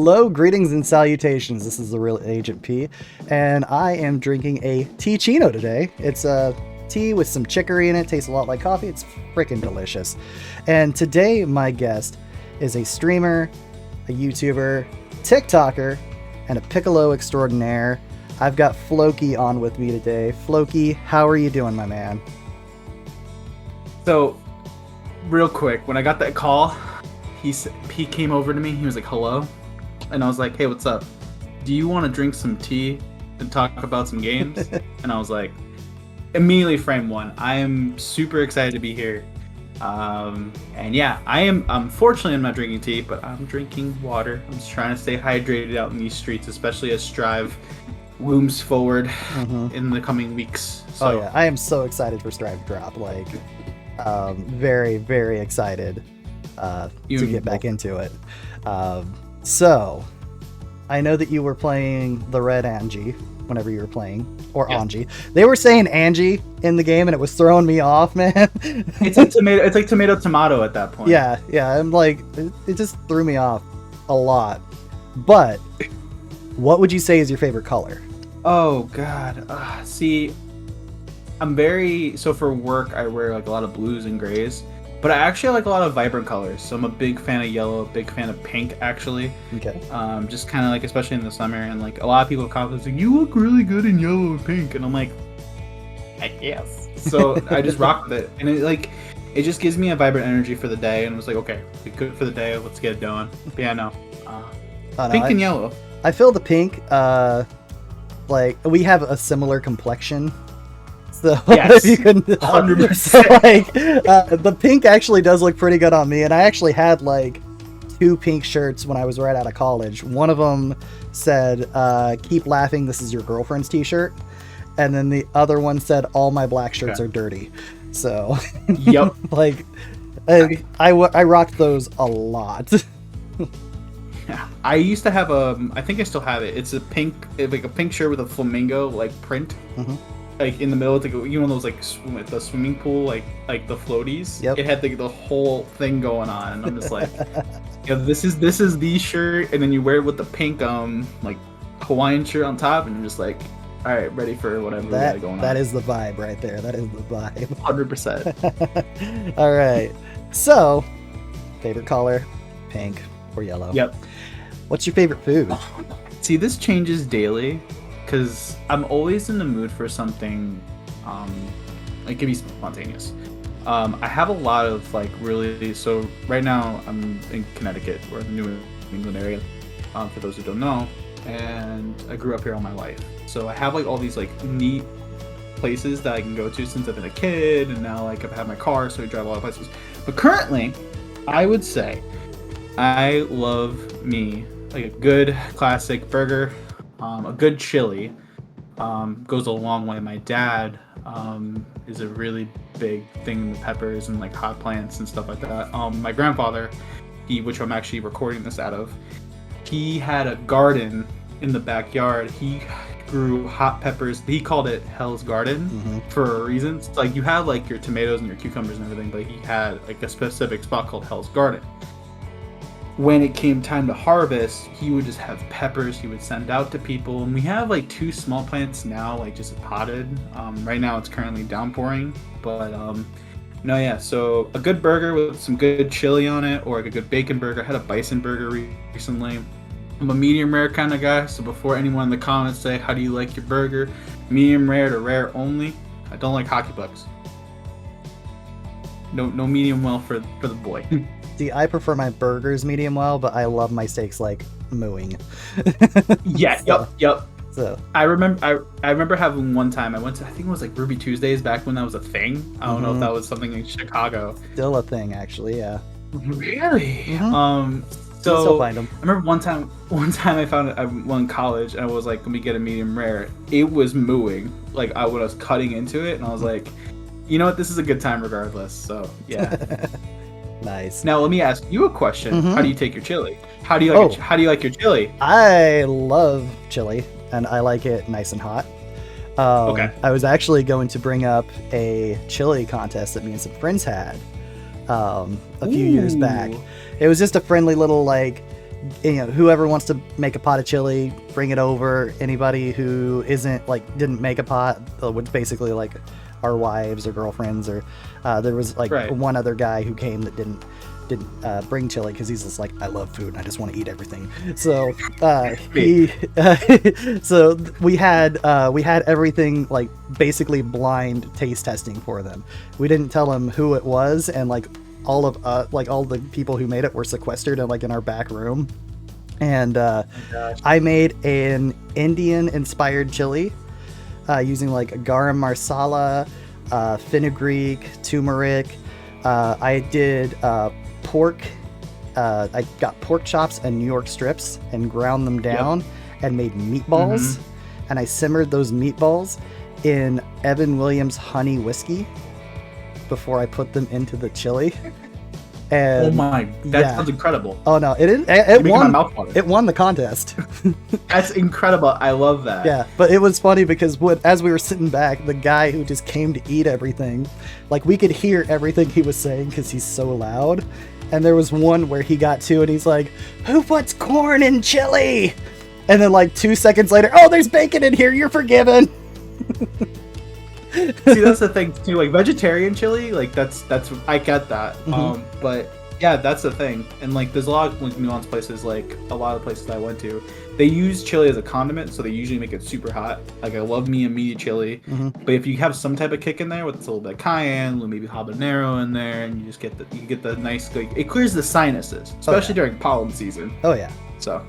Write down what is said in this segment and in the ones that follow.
Hello, greetings and salutations. This is the Real Agent P, and I am drinking a tea-chino today. It's a tea with some chicory in it. Tastes a lot like coffee. It's freaking delicious. And today, my guest is a streamer, a YouTuber, TikToker, and a Piccolo extraordinaire. I've got Flokey on with me today. Flokey, how are you doing, my man? So, real quick, when I got that call, he came over to me. He was like, "Hello," and I was like, "Hey, what's up? Do you want to drink some tea and talk about some games?" And I was like, immediately frame one. I am super excited to be here. And yeah, unfortunately, I'm not drinking tea, but I'm drinking water. I'm just trying to stay hydrated out in these streets, especially as Strive looms forward in the coming weeks. So. Oh yeah, I am so excited for Strive to drop. Like, very, very excited to get back into it. So, I know that you were playing the Red Angie whenever you were playing, or yeah. Angie. They were saying Angie in the game, and it was throwing me off, man. It's like tomato. It's like tomato at that point. Yeah. I'm like, it just threw me off a lot. But what would you say is your favorite color? Oh God, see, so for work I wear like a lot of blues and grays, but I actually like a lot of vibrant colors. So I'm a big fan of yellow, big fan of pink actually. Okay. Just kind of like, especially in the summer, and like a lot of people comment like, "You look really good in yellow and pink," and I'm like, yes. So I just rock with it, and it just gives me a vibrant energy for the day, and it was like, okay, good for the day. Let's get it going. But yeah, no, pink and yellow. I feel the pink. Like, we have a similar complexion. So, yes, you couldn't, 100%. So, like, the pink actually does look pretty good on me. And I actually had, like, 2 pink shirts when I was right out of college. One of them said, "Keep laughing, this is your girlfriend's t-shirt." And then the other one said, "All my black shirts are dirty." So, yep. Like, I rocked those a lot. I used to have I think I still have it. It's a pink shirt with a flamingo like print, like in the middle. It's like, you know, those like the swimming pool, like the floaties. Yep. It had the whole thing going on, and I'm just like, yeah, this is the shirt, and then you wear it with the pink like Hawaiian shirt on top, and you're just like, all right, ready for whatever we got going on. That is the vibe right there. That is the vibe. 100%. All right. So, favorite color, pink or yellow? Yep. What's your favorite food? See, this changes daily because I'm always in the mood for something like can be spontaneous. I have a lot of like really, so right now I'm in Connecticut, or in the New England area, for those who don't know, and I grew up here all my life. So I have like all these like neat places that I can go to since I've been a kid, and now like I've had my car, so I drive a lot of places. But currently, I would say I love me like a good classic burger, a good chili goes a long way. My dad is a really big thing in the peppers and like hot plants and stuff like that. My grandfather, which I'm actually recording this out of, he had a garden in the backyard. He grew hot peppers. He called it Hell's Garden for a reason. So, like, you have like your tomatoes and your cucumbers and everything, but he had like a specific spot called Hell's Garden. When it came time to harvest, he would just have peppers he would send out to people, and we have like 2 small plants now, like just potted. Right now it's currently downpouring, but no, yeah, so a good burger with some good chili on it, or like a good bacon burger. I had a bison burger recently. I'm a medium rare kind of guy, so before anyone in the comments say, "How do you like your burger?" Medium rare to rare only. I don't like hockey pucks. No medium well for the boy. See, I prefer my burgers medium well, but I love my steaks like mooing. Yeah, yep. So I remember having one time I went to, I think it was like Ruby Tuesdays back when that was a thing. I don't know if that was something in Chicago. Still a thing, actually. Yeah. Really? So still find them. I remember one time I found it. I went to college and I was like, "Let me get a medium rare." It was mooing like when I was cutting into it, and I was like, "You know what? This is a good time regardless." So yeah. Nice. Now let me ask you a question. How do you take your chili? How do you like your chili? I love chili, and I like it nice and hot. Okay. I was actually going to bring up a chili contest that me and some friends had a few years back. It was just a friendly little like whoever wants to make a pot of chili, bring it over. Anybody who isn't like didn't make a pot would basically like our wives or girlfriends, or there was like one other guy who came that didn't bring chili because he's just like, I love food and I just want to eat everything. So so we had everything like basically blind taste testing for them. We didn't tell them who it was, and like all the people who made it were sequestered in our back room. And I made an Indian inspired chili using like garam masala, fenugreek, turmeric. I did pork. I got pork chops and New York strips and ground them down and made meatballs. And I simmered those meatballs in Evan Williams honey whiskey before I put them into the chili. And oh my, that sounds incredible. Oh no, it won. My mouth water. It won the contest. That's incredible. I love that. Yeah, but it was funny because as we were sitting back, the guy who just came to eat everything, like we could hear everything he was saying because he's so loud. And there was one where he got to and he's like, "Who puts corn in chili?" And then like 2 seconds later, "Oh, there's bacon in here. You're forgiven." See, that's the thing too. Like vegetarian chili, like that's I get that. But yeah, that's the thing. And like there's a lot of like nuanced places. Like a lot of places I went to, they use chili as a condiment, so they usually make it super hot. Like I love me a meaty chili, but if you have some type of kick in there with a little bit of cayenne, maybe habanero in there, and you just get the nice, like, it clears the sinuses, especially during pollen season. Oh yeah. So.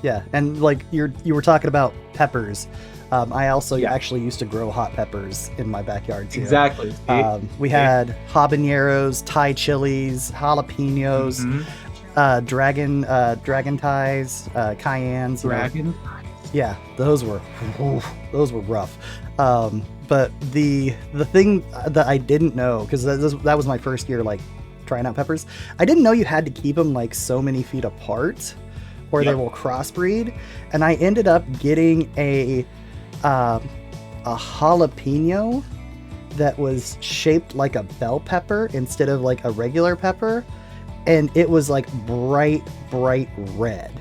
Yeah, and like you were talking about peppers. I also actually used to grow hot peppers in my backyard too. Exactly. We had habaneros, Thai chilies, jalapenos, dragon ties, cayennes. Dragon. Yeah, those were rough. But the thing that I didn't know, because that was my first year like trying out peppers, I didn't know you had to keep them like so many feet apart, or they will crossbreed. And I ended up getting a jalapeno that was shaped like a bell pepper instead of like a regular pepper, and it was like bright red.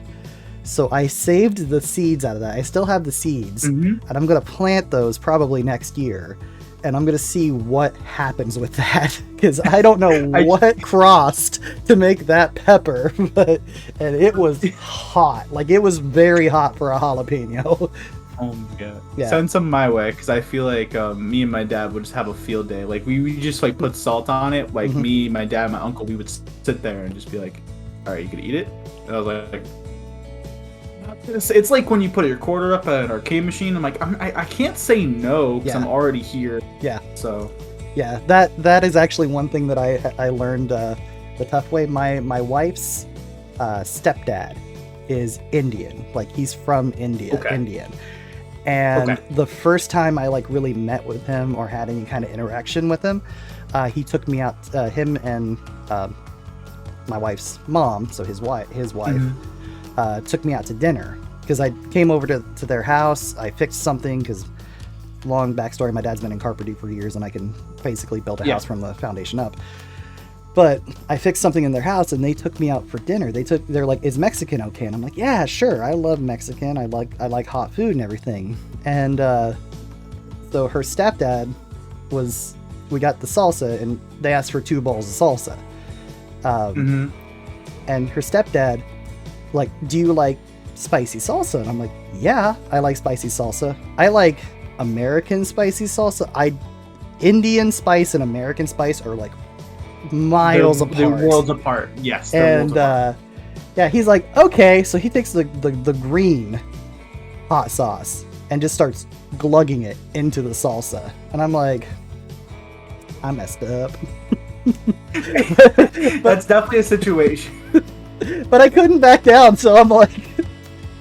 So I saved the seeds out of that. I still have the seeds, and I'm gonna plant those probably next year, and I'm gonna see what happens with that, because I don't know what crossed to make that pepper, and it was hot. Like it was very hot for a jalapeno. Oh my god. Yeah. Send some my way, because I feel like me and my dad would just have a field day. Like we just like put salt on it. Like me, my dad, my uncle, we would sit there and just be like, "All right, you gonna eat it?" And I was like, "Not this." It's like when you put your quarter up at an arcade machine. I'm like, I can't say no because I'm already here. Yeah. So. Yeah, that is actually one thing that I learned the tough way. My wife's stepdad is Indian. Like he's from India. Okay. Indian. And the first time I like really met with him or had any kind of interaction with him, he took me out. Him and my wife's mom, so his wife, took me out to dinner because I came over to their house. I fixed something because, long backstory, my dad's been in carpentry for years, and I can basically build a house from the foundation up. But I fixed something in their house, and they took me out for dinner. They're like, "Is Mexican okay?" And I'm like, "Yeah, sure. I love Mexican. I like hot food and everything." And so her stepdad we got the salsa, and they asked for 2 bowls of salsa. And her stepdad, like, "Do you like spicy salsa?" And I'm like, "Yeah, I like spicy salsa. I like American spicy salsa. Indian spice and American spice are like miles apart. They're worlds apart. Yes. And he's like, "Okay." So he takes the green hot sauce and just starts glugging it into the salsa, and I'm like, I messed up. That's definitely a situation. But I couldn't back down, so I'm like,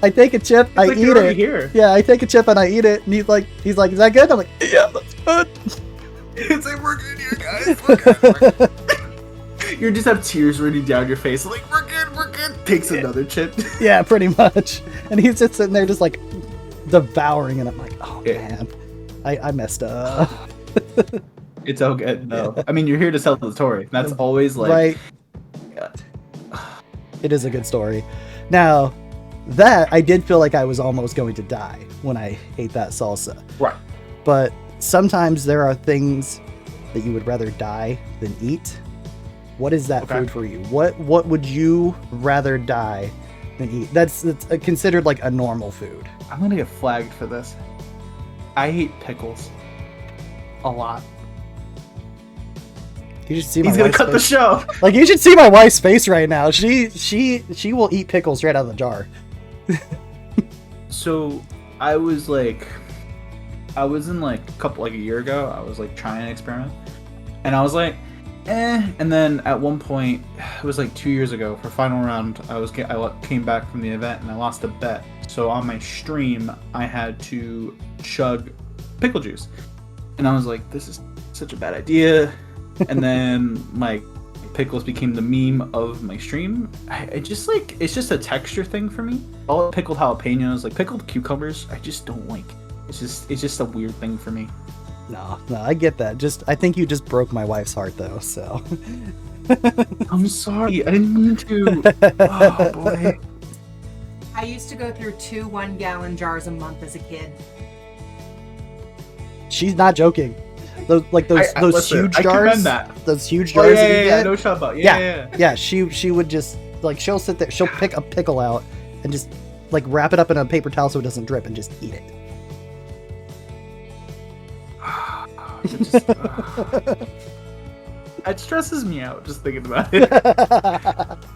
I take a chip, I eat it. Here. Yeah, I take a chip and I eat it, and he's like, "Is that good?" I'm like, "Yeah, that's good." It's like, "We're good here, guys. We're good." You just have tears running down your face, like, "We're good." Takes another chip. Yeah, pretty much. And he's just sitting there, just like devouring, and I'm like, "Oh man, I messed up." It's okay. No, I mean, you're here to tell the story. That's always like, right. Yeah. It is a good story. Now, that I did feel like I was almost going to die when I ate that salsa. Right. But sometimes there are things that you would rather die than eat. What is that food for you? What would you rather die than eat? That's considered like a normal food. I'm gonna get flagged for this. I hate pickles a lot. You should see my He's gonna wife's cut the face. show. Like, you should see my wife's face right now. She will eat pickles straight out of the jar. So I was in like a year ago. I was like trying an experiment, and I was like, eh. And then at one point, it was like 2 years ago for final round. I came back from the event and I lost a bet. So on my stream, I had to chug pickle juice, and I was like, this is such a bad idea. And then like pickles became the meme of my stream. It's just a texture thing for me. All pickled jalapenos, like pickled cucumbers, I just don't like. It's just a weird thing for me. No, I get that. I think you just broke my wife's heart though, so. I'm sorry, I didn't mean to. Oh boy. I used to go through 2 1-gallon jars a month as a kid. She's not joking. Those huge I jars. commend that. Those huge jars that you get. No shut about. Yeah. She would just like, she'll sit there, she'll pick a pickle out and just like wrap it up in a paper towel so it doesn't drip and just eat it. It stresses me out just thinking about it.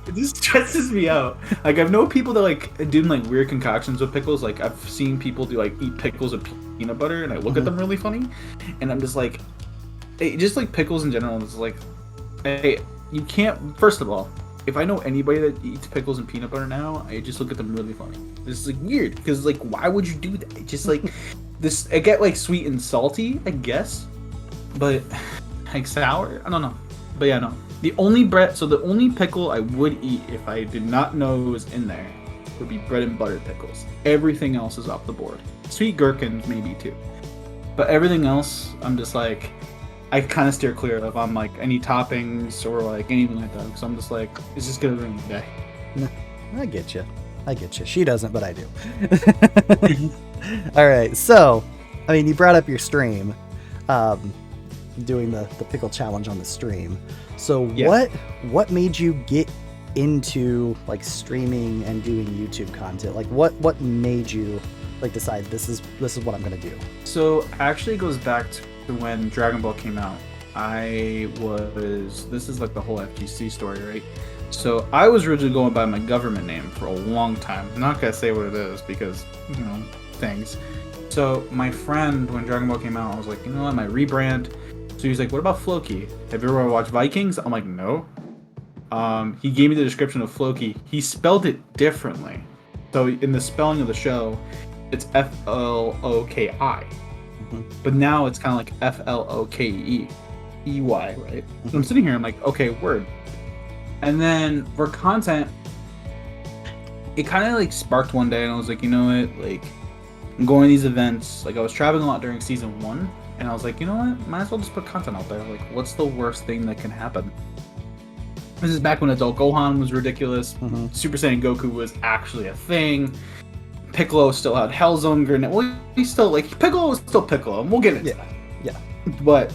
It just stresses me out. Like, I've known people that like do like weird concoctions with pickles. Like, I've seen people do like eat pickles with peanut butter, and I look at them really funny, and I'm just like, just like pickles in general. It's like, hey, you can't. First of all, if I know anybody that eats pickles and peanut butter now, I just look at them really funny. This is like weird because like, why would you do that? It just like this. I get like sweet and salty, I guess, but like sour. I don't know. But yeah, no. The only pickle I would eat if I did not know it was in there would be bread and butter pickles. Everything else is off the board. Sweet gherkins maybe too, but everything else I'm just like, I kind of steer clear of. I'm like any toppings or like anything like that, because I'm just like, it's just gonna ruin the day. No, I get you. She doesn't, but I do. All right, so I mean, you brought up your stream, doing the pickle challenge on the stream. So yeah. What made you get into like streaming and doing YouTube content? Like what made you like decide this is what I'm gonna do? So actually it goes back to when Dragon Ball came out. This is like the whole FGC story, right? So I was originally going by my government name for a long time. I'm not gonna say what it is because, you know, things. So my friend, when Dragon Ball came out, I was like, you know what, my rebrand. So he was like, what about Flokey? Have you ever watched Vikings? I'm like, no. He gave me the description of Flokey. He spelled it differently. So in the spelling of the show, it's Floki. Mm-hmm. But now it's kind of like Flokey, right? So I'm sitting here, I'm like, okay, word. And then for content, it kind of like sparked one day, and I was like, you know what, like, I'm going to these events. Like, I was traveling a lot during season 1, and I was like, you know what, might as well just put content out there. Like, what's the worst thing that can happen? This is back when Adult Gohan was ridiculous. Mm-hmm. Super Saiyan Goku was actually a thing. Piccolo still had Hellzone Grenade. Well, he's still like, Piccolo was still Piccolo, and we'll get into that. Yeah. But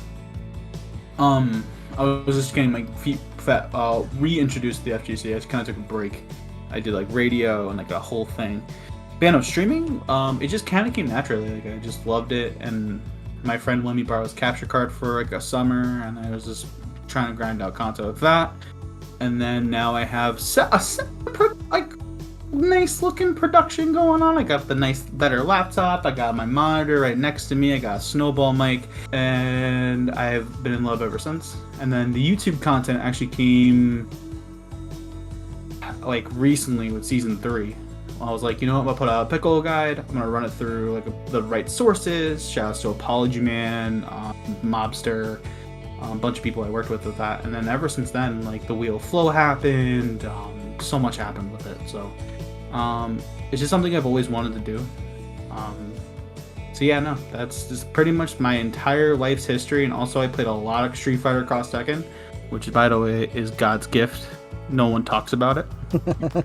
I was just getting my feet reintroduced to the FGC. I just kind of took a break. I did like radio and like a whole thing. But no, streaming, it just kind of came naturally. Like, I just loved it, and my friend let me borrow his capture card for like a summer, and I was just trying to grind out content with that. And then now I have like nice looking production going on. I got the better laptop. I got my monitor right next to me. I got a snowball mic, and I've been in love ever since. And then the YouTube content actually came like recently with season 3. I was like, you know what, I'm gonna put out a Piccolo guide. I'm gonna run it through like the right sources. Shouts to Apology Man, Mobster, a bunch of people I worked with that. And then ever since then, like the Wheel of Flow happened. So much happened with it. So it's just something I've always wanted to do. So yeah, no, that's just pretty much my entire life's history. And also I played a lot of Street Fighter Cross Tekken, which by the way is God's gift no one talks about it,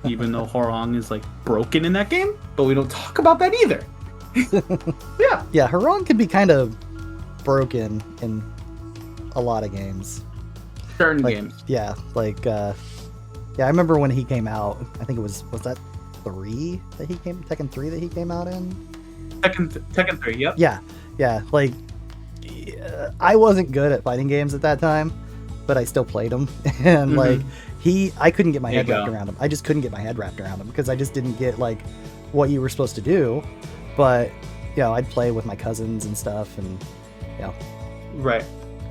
even though Horong is like broken in that game, but we don't talk about that either. Yeah. Yeah, Haran can be kind of broken in a lot of games. Certain Like, games. yeah, like yeah, I remember when he came out. I think it was that 3 that he came Tekken 3 that he came out in. Tekken 3, yep. Yeah, like I wasn't good at fighting games at that time, but I still played them, and like I couldn't get my head wrapped around him. I just couldn't get my head wrapped around him because I just didn't get like what you were supposed to do. But you know, I'd play with my cousins and stuff, and you know, Right.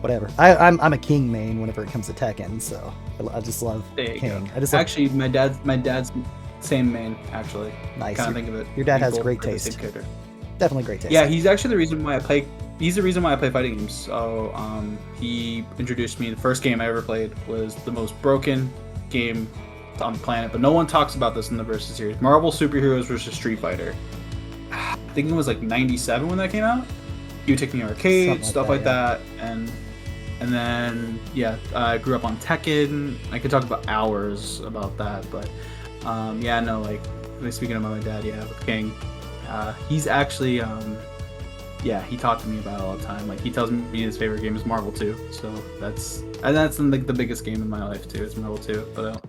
whatever. I'm a King main whenever it comes to Tekken, so I just love There you King. go. I just love, Actually, my dad's same main. Actually, nice. kind of think of it. Your dad We has both great play the taste. same character. Definitely great taste. Yeah, he's actually the reason why I play. He's the reason why I play fighting games. So, he introduced me. The first game I ever played was the most broken game on the planet, but no one talks about this in the Versus series. Marvel Superheroes versus Street Fighter. I think it was like '97 when that came out. You took me to arcade, Something like stuff that, like that, and then yeah, I grew up on Tekken. I could talk about hours about that, but yeah, no, like speaking of my dad, yeah, with King, he's actually yeah, he talked to me about it all the time. Like he tells me his favorite game is Marvel 2, so that's like the biggest game in my life too. It's Marvel 2, but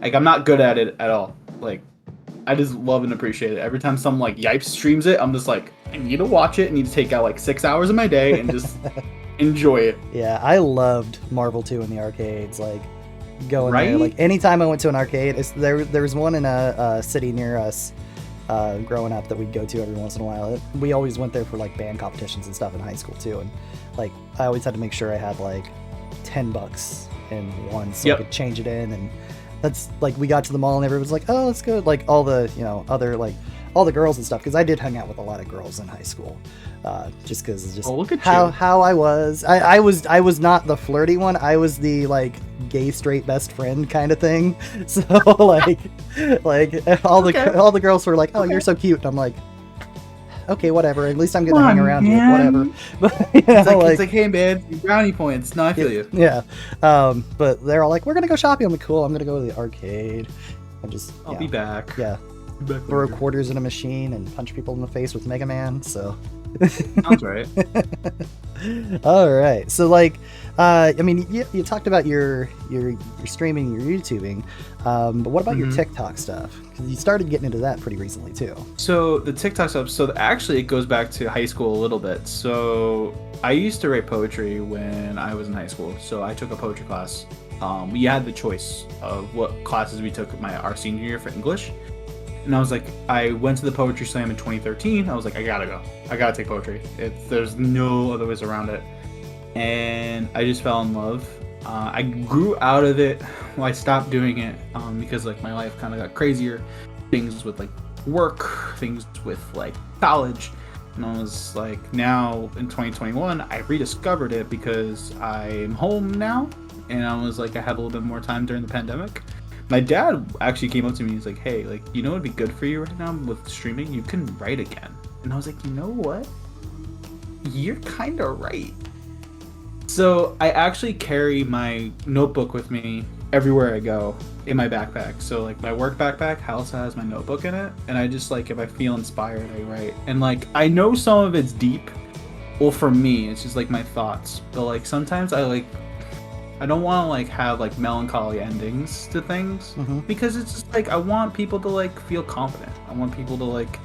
like I'm not good at it at all. Like I just love and appreciate it. Every time some like Yipes streams it, I'm just like, I need to watch it. I need to take out like 6 hours of my day and just enjoy it. Yeah, I loved Marvel 2 in the arcades. Like going there, Right? like anytime I went to an arcade, there was one in a city near us. Growing up, that we'd go to every once in a while. We always went there for like band competitions and stuff in high school too, and like I always had to make sure I had like $10 in one so Yep. I could change it in. And that's like we got to the mall and everyone's like, oh, let's go. Like all the other like all the girls and stuff, because I did hang out with a lot of girls in high school, just because it's just Look at how I was. I was not the flirty one. I was the like gay straight best friend kind of thing. So like all the girls were like, oh, you're so cute. And I'm like, okay, whatever. At least I'm gonna hang around you. Whatever. But It's like, hey man, brownie points. No, I feel you. Yeah. But they're all like, we're gonna go shopping. I'm like, cool. I'm gonna go to the arcade. I'll be back. Yeah. Throw quarters in a machine and punch people in the face with Mega Man. So Sounds right. all right. So like, I mean, you talked about your streaming, your YouTubing, but what about your TikTok stuff? Because you started getting into that pretty recently too. So the TikTok stuff. So actually, it goes back to high school a little bit. So I used to write poetry when I was in high school. So I took a poetry class. We had the choice of what classes we took our senior year for English. And I was like, I went to the poetry slam in 2013. I was like, I gotta go. I gotta take poetry. There's no other ways around it. And I just fell in love. I grew out of it. Well, I stopped doing it because like my life kind of got crazier. Things with like work, things with like college. And I was like, now in 2021, I rediscovered it because I'm home now. And I was like, I have a little bit more time during the pandemic. My dad actually came up to me and he's like, hey, like, you know what would be good for you right now with streaming? You can write again. And I was like, you know what? You're kind of right. So I actually carry my notebook with me everywhere I go in my backpack. So like my work backpack also has my notebook in it. And I just like, if I feel inspired, I write. And like, I know some of it's deep. Well, for me, it's just like my thoughts. But like sometimes I don't want to like have like melancholy endings to things because it's just like I want people to like feel confident. I want people to like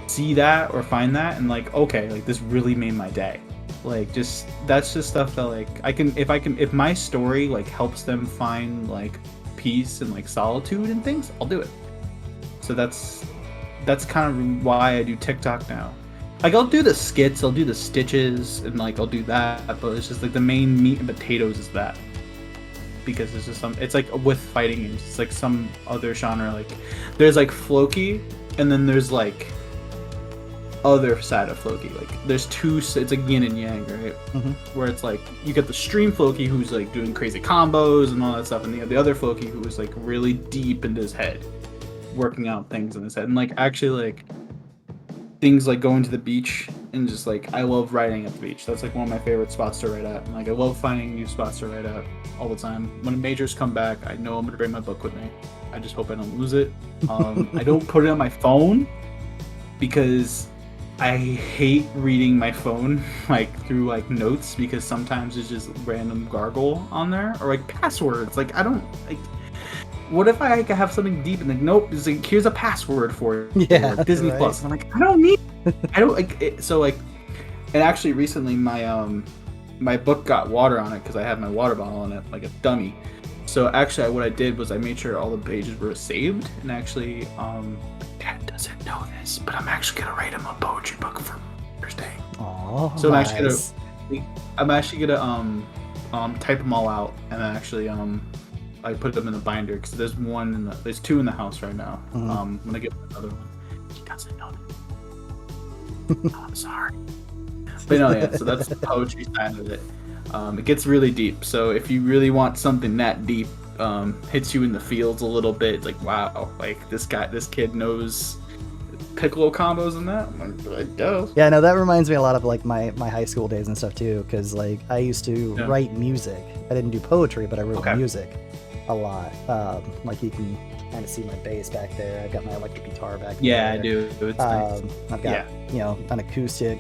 see that or find that and like, okay, like this really made my day. Like just that's just stuff that like if my story like helps them find like peace and like solitude and things, I'll do it. So that's kind of why I do TikTok now. Like I'll do the skits, I'll do the stitches, and like I'll do that, but it's just like the main meat and potatoes is that. Because it's just it's like with fighting games, it's like some other genre. Like there's like Flokey, and then there's like other side of Flokey. Like there's two. It's like yin and yang, right? Where it's like you get the stream Flokey who's like doing crazy combos and all that stuff, and the other Flokey who is like really deep into his head, working out things in his head, and like actually like things like going to the beach and just like I love riding at the beach. That's like one of my favorite spots to ride at. And, like I love finding new spots to ride at all the time. When majors come back, I know I'm gonna bring my book with me. I just hope I don't lose it. I don't put it on my phone because I hate reading my phone like through like notes, because sometimes it's just random gargle on there or like passwords. Like I don't like. What if I could have something deep and like, nope, it's like, here's a password for it. Yeah, or Disney right. Plus. And I'm like, I don't need. I don't like it. So like, and actually recently my book got water on it because I had my water bottle in it like a dummy. So actually, what I did was I made sure all the pages were saved, and actually, Dad doesn't know this, but I'm actually gonna write him a poetry book for Thursday. Oh, So nice. I'm actually gonna type them all out, and then actually I put them in the binder because there's two in the house right now. Mhm. I'm gonna get another one. He doesn't know that. Oh, I'm sorry. But no, yeah. So that's the poetry side of it. It gets really deep. So if you really want something that deep, hits you in the feels a little bit, it's like wow, like this kid knows Piccolo combos and that. I'm like, I guess. Yeah, no, that reminds me a lot of like my high school days and stuff too, because like I used to Yeah. write music. I didn't do poetry, but I wrote Okay. music a lot. Like you can kind of see my bass back there. I've got my electric guitar back there. Yeah, I do. It's nice. I've got an acoustic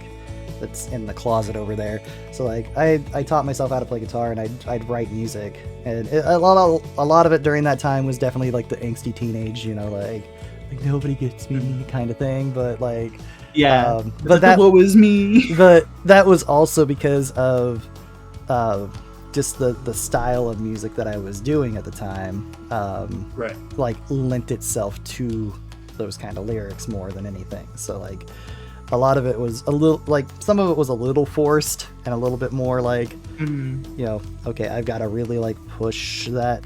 that's in the closet over there. So like I taught myself how to play guitar, and I'd write music, and a lot of it during that time was definitely like the angsty teenage, like nobody gets me kind of thing. But like Yeah, but that what was me. but that was also because of just the style of music that I was doing at the time. Right. Like lent itself to those kind of lyrics more than anything. So like a lot of it was a little like some of it was a little forced and a little bit more like okay, I've got to really like push that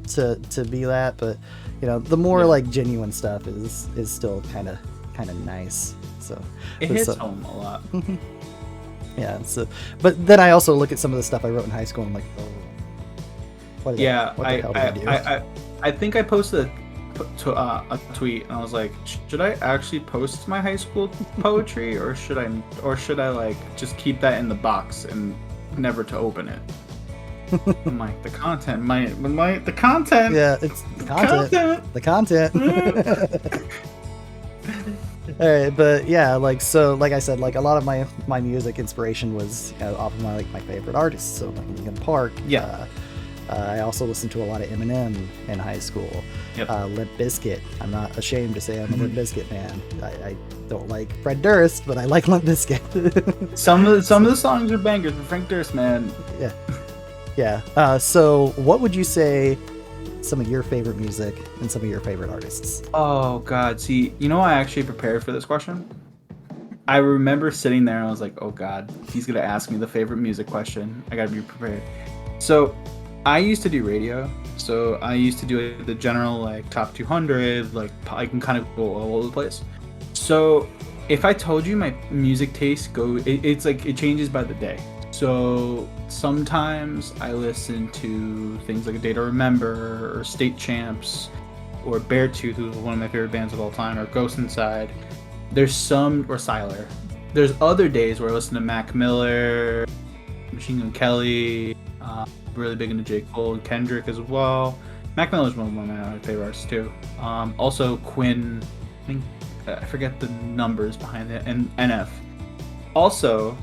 to be that, but the more like genuine stuff is still kind of nice. So It hits home a lot. yeah, so but then I also look at some of the stuff I wrote in high school and I'm like, oh, what the hell did I do? I think I posted a tweet and I was like, should I actually post my high school poetry, or should I like just keep that in the box and never to open it? I'm like, the content Yeah, it's the content. All right, but yeah, like I said, like a lot of my music inspiration was off of my favorite artists. So like Linkin Park. Yeah. I also listened to a lot of Eminem in high school. Yep. Limp Bizkit. I'm not ashamed to say I'm a Limp Bizkit fan. I don't like Fred Durst, but I like Limp Bizkit. Some of the songs are bangers, but Frank Durst, man. Yeah. So what would you say some of your favorite music and some of your favorite artists? Oh God, see, I actually prepared for this question. I remember sitting there and I was like, oh God, he's gonna ask me the favorite music question. I gotta be prepared. So I used to do radio. So I used to do the general like top 200, like I can kind of go all over the place. So if I told you my music taste it's like it changes by the day. So sometimes I listen to things like A Day to Remember or State Champs or Beartooth, who's one of my favorite bands of all time, or Ghost Inside. There's some, or Siler. There's other days where I listen to Mac Miller, Machine Gun Kelly, really big into J. Cole and Kendrick as well. Mac Miller's one of my favorite artists too. Also Quinn, I forget the numbers behind it, and NF. Also,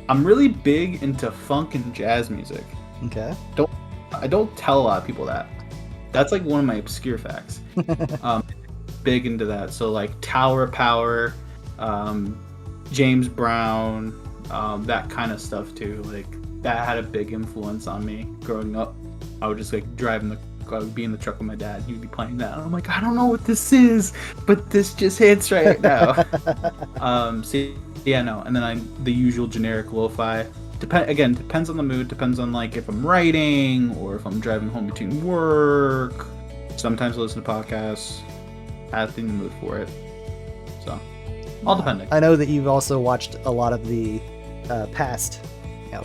I'm really big into funk and jazz music. Okay. I don't tell a lot of people that. That's like one of my obscure facts. Big into that. So like Tower of Power, James Brown, that kind of stuff too. Like that had a big influence on me growing up. I would just like I would be in the truck with my dad. He'd be playing that. And I'm like, I don't know what this is, but this just hits right now. And then the usual generic lo-fi. Depends on the mood. Depends on like if I'm writing or if I'm driving home between work. Sometimes I listen to podcasts. I have to be in the mood for it. So, all depending. I know that you've also watched a lot of the past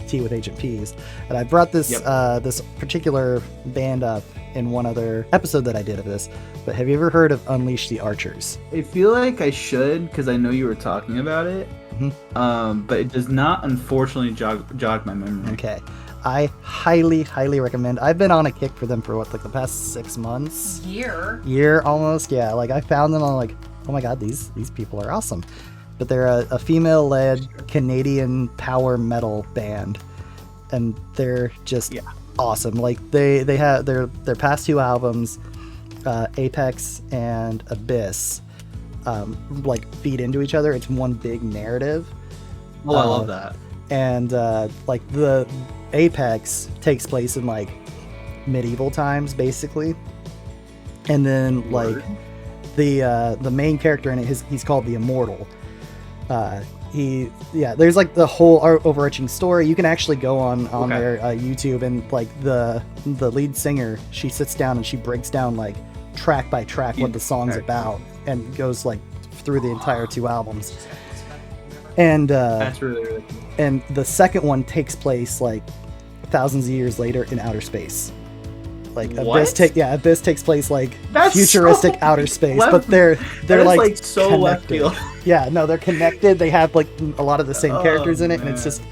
Tea with Agent P's, and I brought this this particular band up in one other episode that I did of this. But have you ever heard of Unleash the Archers? I feel like I should because I know you were talking about it, But it does not unfortunately jog my memory. Okay. I highly, highly recommend. I've been on a kick for them for what, like the past 6 months? Year almost, yeah. Like I found them on like, oh my god, these people are awesome. But they're a female-led Canadian power metal band, and they're just awesome. Like they have their past 2 albums, Apex and Abyss, like feed into each other. It's one big narrative. Oh, I love that. And like the Apex takes place in like medieval times, basically, and then like the main character in it, he's called the Immortal. There's like the whole overarching story. You can actually go on their YouTube, and like the lead singer, she sits down and she breaks down like track by track what the song's about, and goes like through the entire 2 albums. And that's really, really cool. And the second one takes place like thousands of years later in outer space. Like Abyss takes place like futuristic outer space, but they're like so connected. left field. Yeah, no, they're connected. They have like a lot of the same characters in it, and it's just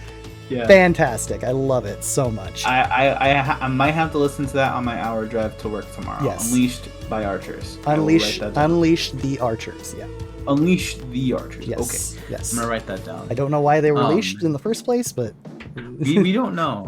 fantastic. I love it so much. I might have to listen to that on my hour drive to work tomorrow. Yes. Unleashed by Archers. Unleash the Archers. Yeah. Unleash the Archers. Yes. Okay. Yes. I'm gonna write that down. I don't know why they were leashed in the first place, but we don't know.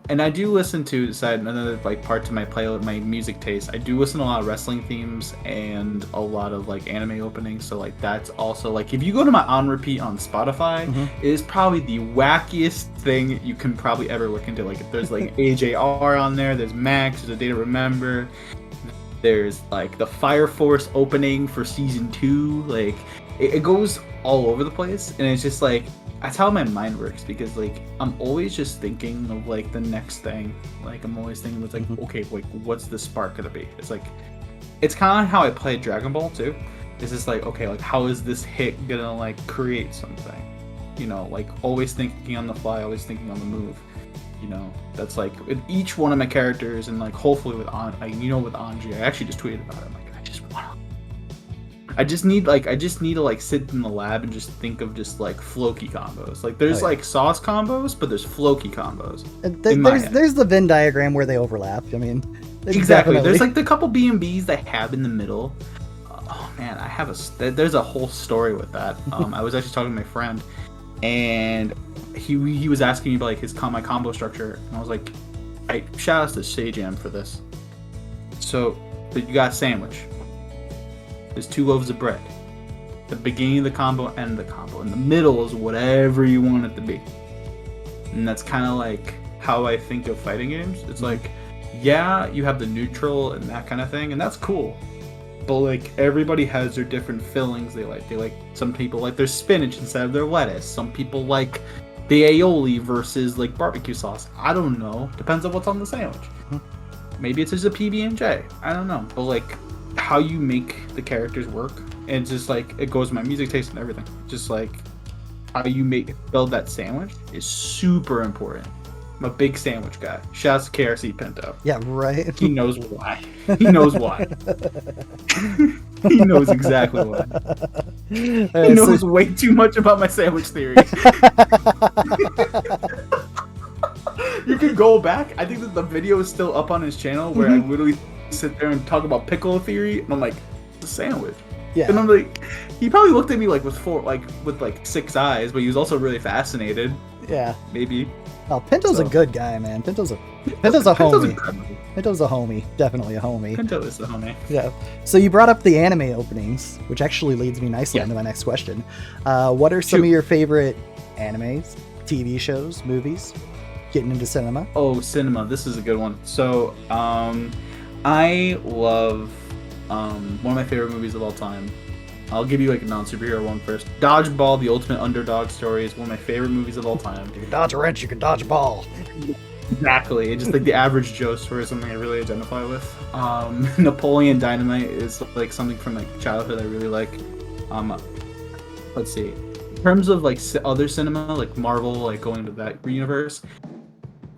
And I do listen to another like part to my playlist, my music taste. I do listen to a lot of wrestling themes and a lot of like anime openings. So like that's also like if you go to my on repeat on Spotify, it is probably the wackiest thing you can probably ever look into. Like there's like AJR on there. There's Max. There's A Day to Remember. There's like the Fire Force opening for season 2. Like it goes all over the place, and it's just like that's how my mind works, because like I'm always just thinking of like the next thing. Like I'm always thinking it's like okay, like what's the spark gonna be? It's like it's kind of how I play Dragon Ball too. It's just like okay, like how is this hit gonna like create something? You know, like always thinking on the fly, always thinking on the move. You know, that's like with each one of my characters, and like hopefully with with Anji, I actually just tweeted about it. I'm like, I just need to like sit in the lab and just think of just like Flokey combos. Like there's like sauce combos, but there's Flokey combos. There's the Venn diagram where they overlap. I mean, exactly. Definitely. There's like the couple B&Bs that have in the middle. Oh man, there's a whole story with that. I was actually talking to my friend, and he was asking me about like my combo structure, and I was like, shout out to Sajam for this. So you got a sandwich. There's 2 loaves of bread. The beginning of the combo, end of the combo. In the middle is whatever you want it to be. And that's kind of like how I think of fighting games. It's like, yeah, you have the neutral and that kind of thing, and that's cool. But like everybody has their different fillings they like. Some people like their spinach instead of their lettuce. Some people like the aioli versus like barbecue sauce. I don't know. Depends on what's on the sandwich. Maybe it's just a PB&J. I don't know. But like how you make the characters work, and it's just like it goes with my music taste and everything. Just like how you build that sandwich is super important. I'm a big sandwich guy. Shouts to KRC Pinto. Yeah, right. He knows why. He knows why. He knows exactly why. He knows way too much about my sandwich theory. You can go back. I think that the video is still up on his channel where I literally sit there and talk about Piccolo theory, and I'm like, it's a sandwich. Yeah. And I'm like, he probably looked at me like with 6 eyes, but he was also really fascinated. Yeah. Maybe. Oh, Pinto's a good guy, man. Pinto's a homie. Pinto's a homie. Definitely a homie. Pinto is the homie. Yeah. So you brought up the anime openings, which actually leads me nicely into my next question. What are some of your favorite animes, TV shows, movies? Getting into cinema. Oh, cinema. This is a good one. So, I love one of my favorite movies of all time. I'll give you like a non-superhero one first. Dodgeball, the ultimate underdog story, is one of my favorite movies of all time. You can dodge a wrench, you can dodge a ball. Exactly. It's just like the average Joe story is something I really identify with. Napoleon Dynamite is like something from like childhood I really like. Let's see. In terms of like other cinema, like Marvel, like going into that universe,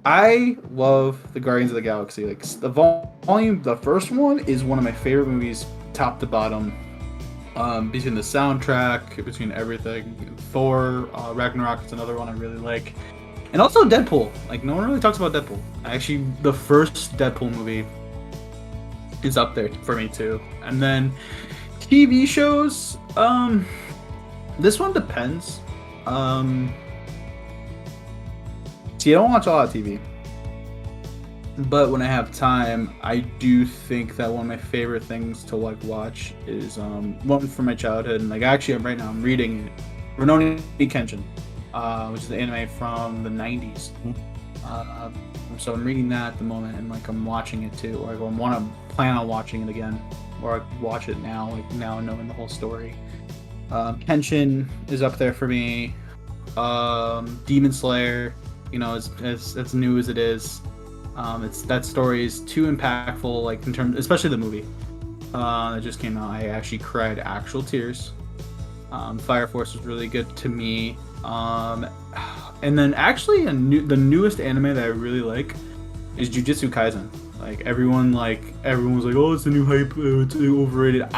I love the Guardians of the Galaxy. Like the volume, the first one is one of my favorite movies, top to bottom, Between the soundtrack, between everything. Thor, Ragnarok is another one I really like. And also Deadpool. Like, no one really talks about Deadpool. Actually, the first Deadpool movie is up there for me too. And then TV shows, this one depends. See, I don't watch a lot of TV. But when I have time, I do think that one of my favorite things to like watch is one from my childhood. And like actually right now I'm reading it. Rurouni Kenshin, which is the anime from the 90s. So I'm reading that at the moment, and like I'm watching it too. Or I want to plan on watching it again, or I watch it now, like now knowing the whole story. Kenshin is up there for me. Demon Slayer, you know, as new as it is. That story is too impactful, like in terms, especially the movie that just came out. I actually cried actual tears. Fire Force was really good to me. And then actually the newest anime that I really like is Jujutsu Kaisen. Like everyone was like, oh, it's a new hype, it's overrated.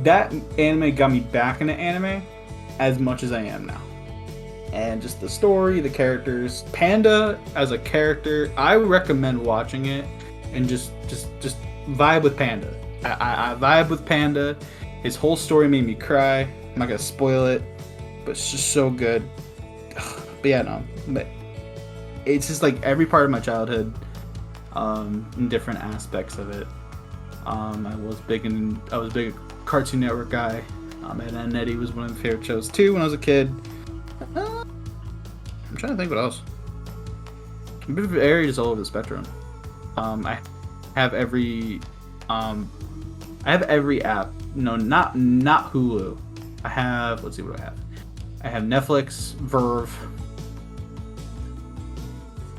That anime got me back into anime as much as I am now. And just the story, the characters, Panda as a character, I would recommend watching it and just vibe with Panda. I vibe with Panda. His whole story made me cry. I'm not gonna spoil it, but it's just so good. But yeah, no, but it's just like every part of my childhood, in different aspects of it. I was big a Cartoon Network guy. And Ed, Eddie was one of my favorite shows too when I was a kid. I'm trying to think what else. A bit of areas all over the spectrum. I have every app. No, not Hulu. I have, let's see what I have. I have Netflix, Verve,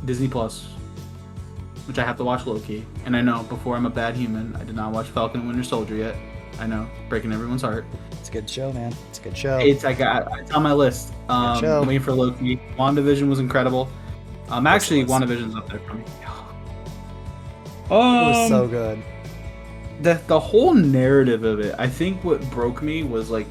Disney Plus, which I have to watch Loki. And I know, before I'm a bad human, I did not watch Falcon and Winter Soldier yet. I know, breaking everyone's heart. It's a good show, man. It's a good show. It's on my list. I'm waiting for Loki. WandaVision was incredible. Actually, WandaVision's up there for me. It was so good. The whole narrative of it, I think what broke me was like,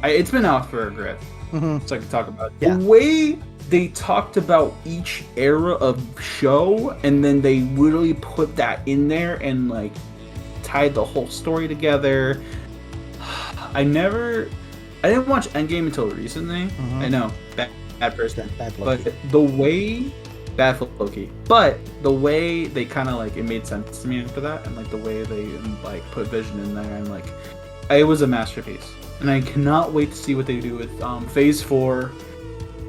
it's been out for a grip, so I can talk about it. Yeah. The way they talked about each era of show, and then they literally put that in there and like tied the whole story together. I didn't watch Endgame until recently. I know, bad person, bad but the way bad Flokey, but the way they kind of like, it made sense to me after that, and like the way they like put Vision in there, and like it was a masterpiece, and I cannot wait to see what they do with Phase 4.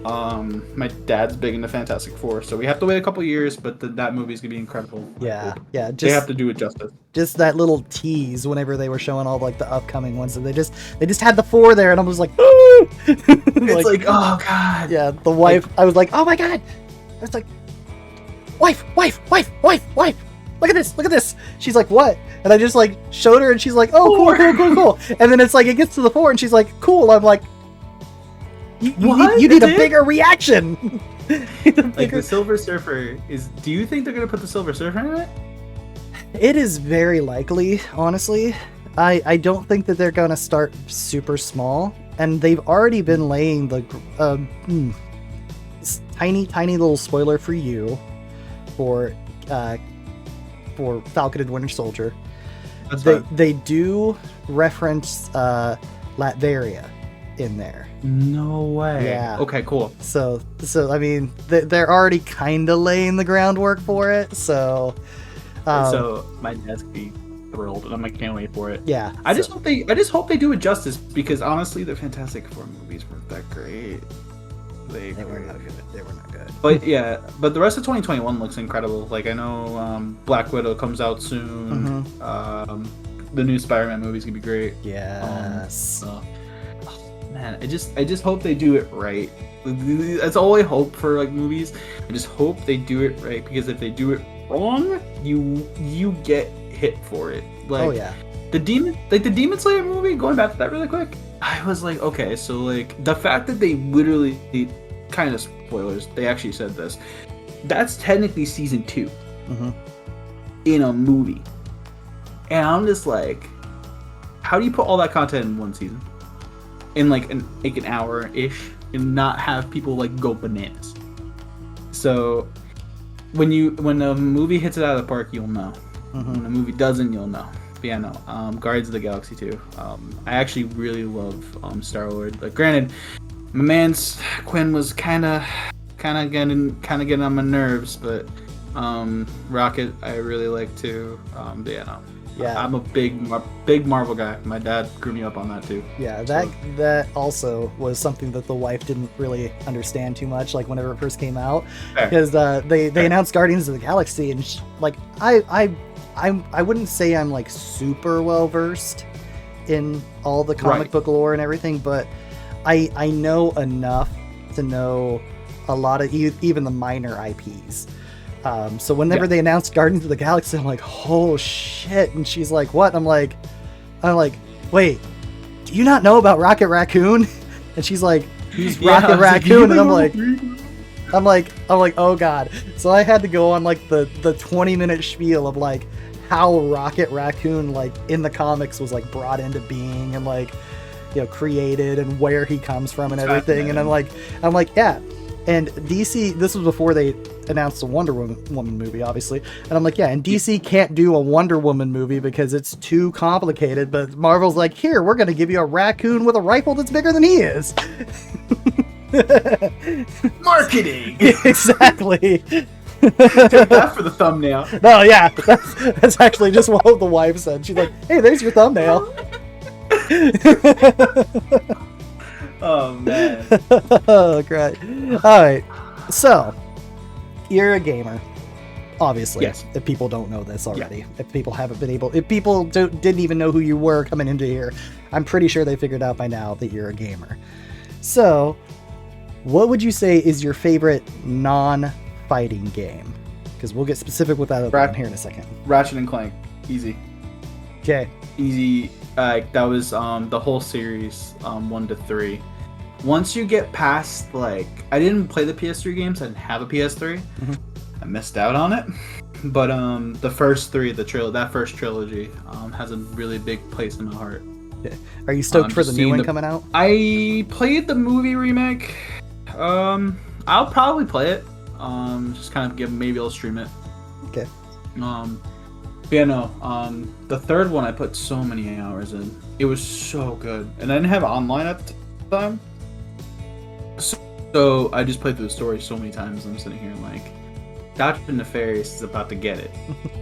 My dad's big into Fantastic Four, so we have to wait a couple years, but that movie's gonna be incredible. Yeah. They have to do it justice. Just that little tease whenever they were showing all like the upcoming ones, and they just had the 4 there, and I was like, "Ooh!" It's like, oh god. Yeah, the wife. I was like, oh my god. I was like, wife. Look at this. She's like, what? And I just like showed her, and she's like, oh, cool. And then it's like it gets to the 4, and she's like, cool. I'm like, you need a bigger reaction. Like the Silver Surfer is. Do you think they're gonna put the Silver Surfer in it? It is very likely, honestly. I don't think that they're gonna start super small, and they've already been laying the tiny little spoiler for you for Falcon and Winter Soldier. They do reference Latveria in there. No way. Yeah. Okay, cool. So I mean, they're already kind of laying the groundwork for it. So my dad's gonna be thrilled, and I can't wait for it. Yeah. I just hope they do it justice, because honestly, the Fantastic Four movies weren't that great. They were not good. But yeah, but the rest of 2021 looks incredible. Like I know Black Widow comes out soon. The new Spider-Man movie's gonna be great. Yes. Man, I just hope they do it right. That's all I hope for like movies. I just hope they do it right, because if they do it wrong, you get hit for it. Like, oh yeah. The Demon Slayer movie, going back to that really quick, I was like, okay, so like the fact that they literally, kind of spoilers, they actually said this, that's technically season 2 in a movie, and I'm just like, how do you put all that content in one season, in like an hour ish, and not have people like go bananas? So when a movie hits it out of the park, you'll know. When a movie doesn't, you'll know. But yeah, no. Guardians of the Galaxy 2. I actually really love Star-Lord. Like, granted, my man's Quinn was kind of getting on my nerves, but Rocket I really like too. But yeah, no. Yeah, I'm a big Marvel guy. My dad grew me up on that too. Yeah, that also was something that the wife didn't really understand too much, like whenever it first came out, because they announced Guardians of the Galaxy, and I wouldn't say I'm like super well versed in all the comic book lore and everything, but I know enough to know a lot of even the minor IPs. So whenever they announced Guardians of the Galaxy, I'm like, oh shit. And she's like, what? I'm like, wait, do you not know about Rocket Raccoon? And she's like, who's Rocket Raccoon? And I'm like, oh god. So I had to go on like the 20-minute spiel of like how Rocket Raccoon like in the comics was like brought into being and like, you know, created and where he comes from and everything. And I'm like, yeah. And DC, this was before they announced the Wonder Woman movie, obviously. And I'm like, yeah, and DC can't do a Wonder Woman movie because it's too complicated. But Marvel's like, here, we're going to give you a raccoon with a rifle that's bigger than he is. Marketing! Exactly. Take that for the thumbnail. No, yeah, that's actually just what the wife said. She's like, hey, there's your thumbnail. Oh, man. Oh, great. All right. So, you're a gamer, obviously. Yes. If people don't know this already. Yeah. If people didn't even know who you were coming into here, I'm pretty sure they figured out by now that you're a gamer. So, what would you say is your favorite non-fighting game? Because we'll get specific with that here in a second. Ratchet and Clank. Easy. Okay. Easy. That was the whole series, 1 to 3. Once you get past, like, I didn't play the PS3 games. I didn't have a PS3. Mm-hmm. I missed out on it. But the first 3, that first trilogy, has a really big place in my heart. Yeah. Are you stoked for the new one coming out? I played the movie remake. I'll probably play it. Just kind of maybe I'll stream it. Okay. Yeah, no. The third one I put so many hours in. It was so good, and I didn't have online at the time, so I just played through the story so many times. I'm sitting here like, Dr. Nefarious is about to get it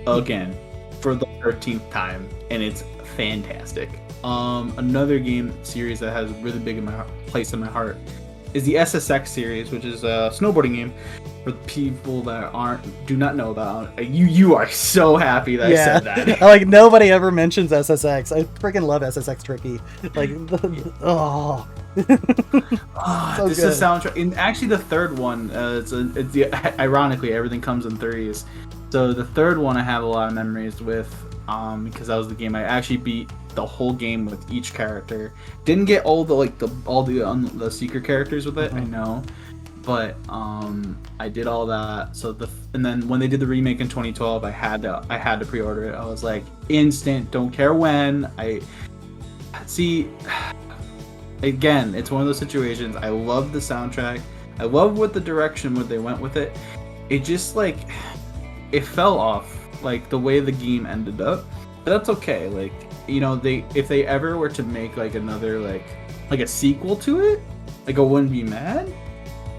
again for the 13th time, and it's fantastic. Another game series that has really big place in my heart is the SSX series, which is a snowboarding game. For the people that do not know about, you are so happy that I said that. Like, nobody ever mentions SSX. I freaking love SSX Tricky. Like, so this good. is soundtrack. And actually, the third one, ironically, everything comes in threes. So the third one, I have a lot of memories with, because that was the game I actually beat the whole game with each character. Didn't get all the secret characters with it. I know. But I did all that. And then when they did the remake in 2012, I had to pre-order it. I was like, instant, don't care when. I see. Again, it's one of those situations. I love the soundtrack. I love what the direction what they went with it. It just like it fell off, like the way the game ended up. But that's okay. Like, you know, if they ever were to make like another like a sequel to it, like I wouldn't be mad.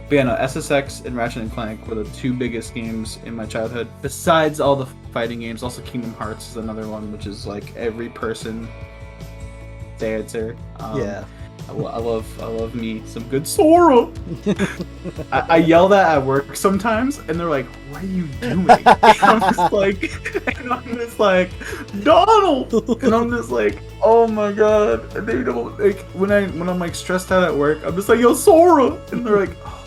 But yeah, no, SSX and Ratchet and Clank were the 2 biggest games in my childhood. Besides all the fighting games, also Kingdom Hearts is another one, which is like every person answer. Yeah. I love me some good Sora. I yell that at work sometimes, and they're like, "What are you doing?" And I'm just like, Donald. And I'm just like, oh my god. And they don't like when I'm like stressed out at work. I'm just like, yo, Sora, and they're like, oh.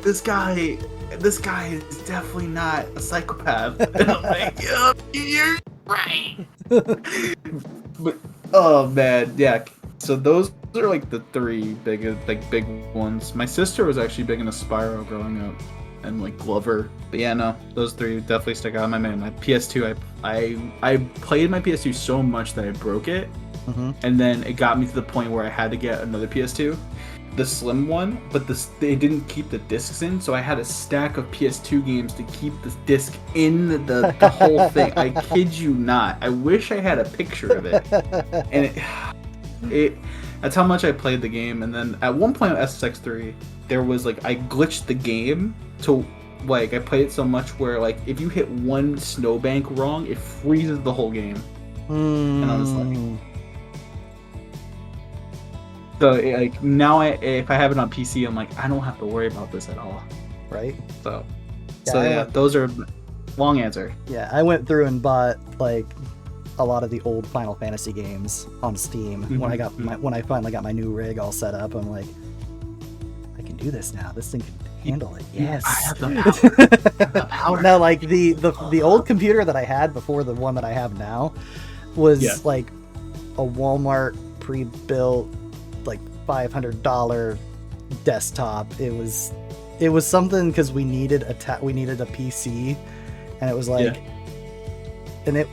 This guy is definitely not a psychopath. And I'm like, yeah, you're right. But oh man, yeah. So those are like the 3 big ones. My sister was actually big into Spyro growing up, and like Glover. But yeah, no, those three definitely stick out in my mind. My PS2, I played my PS2 so much that I broke it, and then it got me to the point where I had to get another PS2, the slim one, but they didn't keep the discs in, so I had a stack of PS2 games to keep the disc in the whole thing. I kid you not. I wish I had a picture of it, and it that's how much I played the game. And then at one point with SSX3, there was like I glitched the game to like I played it so much where like if you hit one snowbank wrong, it freezes the whole game. And I was like, so like now if I have it on PC, I'm like I don't have to worry about this at all. Right. So yeah, those are long answer. Yeah, I went through and bought like a lot of the old Final Fantasy games on Steam when I finally got my new rig all set up. I'm like, I can do this now. This thing can handle it. Yes. I have the power. Now, like the old computer that I had before the one that I have now was like a Walmart pre-built like $500 desktop. It was something because we needed a PC, and it was like, and it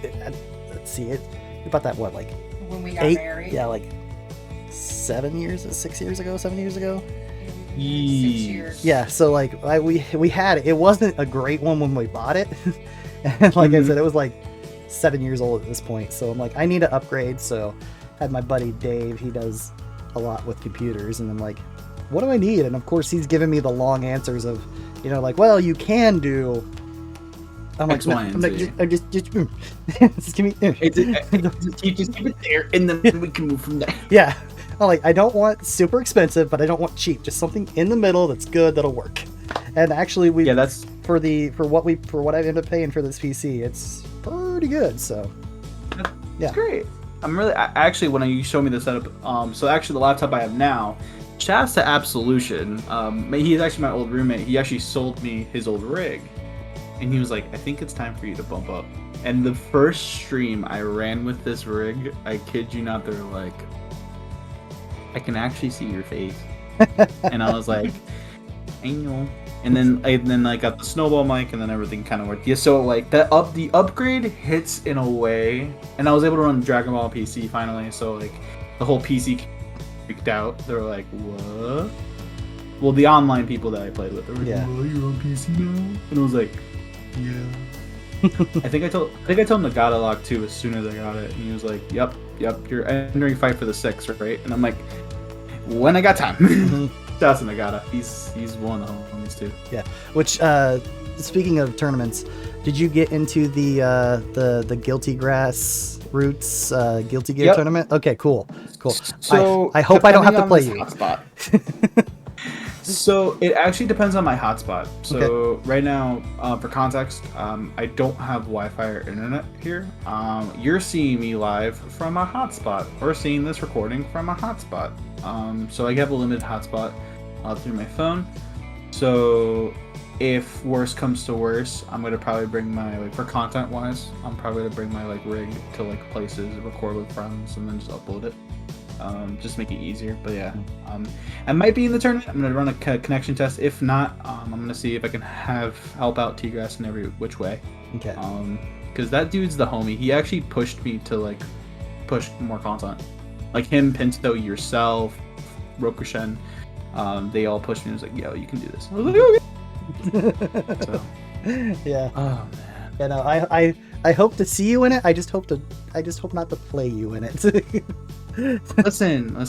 let's see, we bought that what, like when we got married? Yeah, like 7 years ago. 6 years. Yeah, so like we had it. It wasn't a great one when we bought it, and like I said, it was like 7 years old at this point. So I'm like, I need to upgrade. So I had my buddy Dave. He does a lot with computers, and I'm like, what do I need? And of course, he's giving me the long answers of, like, well, you can do. I'm like, no, I'm like, just give me. Just keep it there, and then we can move from there. Yeah, I'm like, I don't want super expensive, but I don't want cheap. Just something in the middle that's good, that'll work. And actually, that's for what I ended up paying for this PC. It's pretty good. So it's great. Actually, when you showed me the setup, so actually the laptop I have now, shouts to Absolution. He's actually my old roommate. He actually sold me his old rig, and he was like, I think it's time for you to bump up. And the first stream I ran with this rig, I kid you not, they're like, I can actually see your face. And I was like, I know. And then I got the snowball mic, and then everything kind of worked. Yeah, so like the upgrade hits in a way, and I was able to run Dragon Ball PC finally. So like the whole PC freaked out. They were like, what? Well, the online people that I played with, they were like, well, you're on PC now? And I was like, yeah. I think I told him the Gata lock too as soon as I got it, and he was like, yep, you're entering fight for the 6, right? And I'm like, when I got time. Shouts to Nagata. He's one of the homies too. Yeah. Which speaking of tournaments, did you get into the Guilty Grass Roots Guilty Gear tournament? Okay, cool. So I hope I don't have to play you. So it actually depends on my hotspot. So right now, for context, I don't have Wi-Fi or internet here. You're seeing me live from a hotspot, or seeing this recording from a hotspot. So I have a limited hotspot through my phone. So if worse comes to worse, I'm gonna probably bring my for content wise, I'm probably gonna bring my rig to places, record with friends, and then just upload it. Just make it easier. But yeah, I might be in the tournament. I'm gonna run a connection test. If not, I'm gonna see if I can help out T-Grass in every which way. Okay. Because that dude's the homie. He actually pushed me to push more content. Like him, Pinto, yourself, Rokushen, they all pushed me. I was like, yo, you can do this. I was like, okay. So. Yeah. Oh man. Yeah, no, I hope to see you in it. I just hope not to play you in it. Listen. The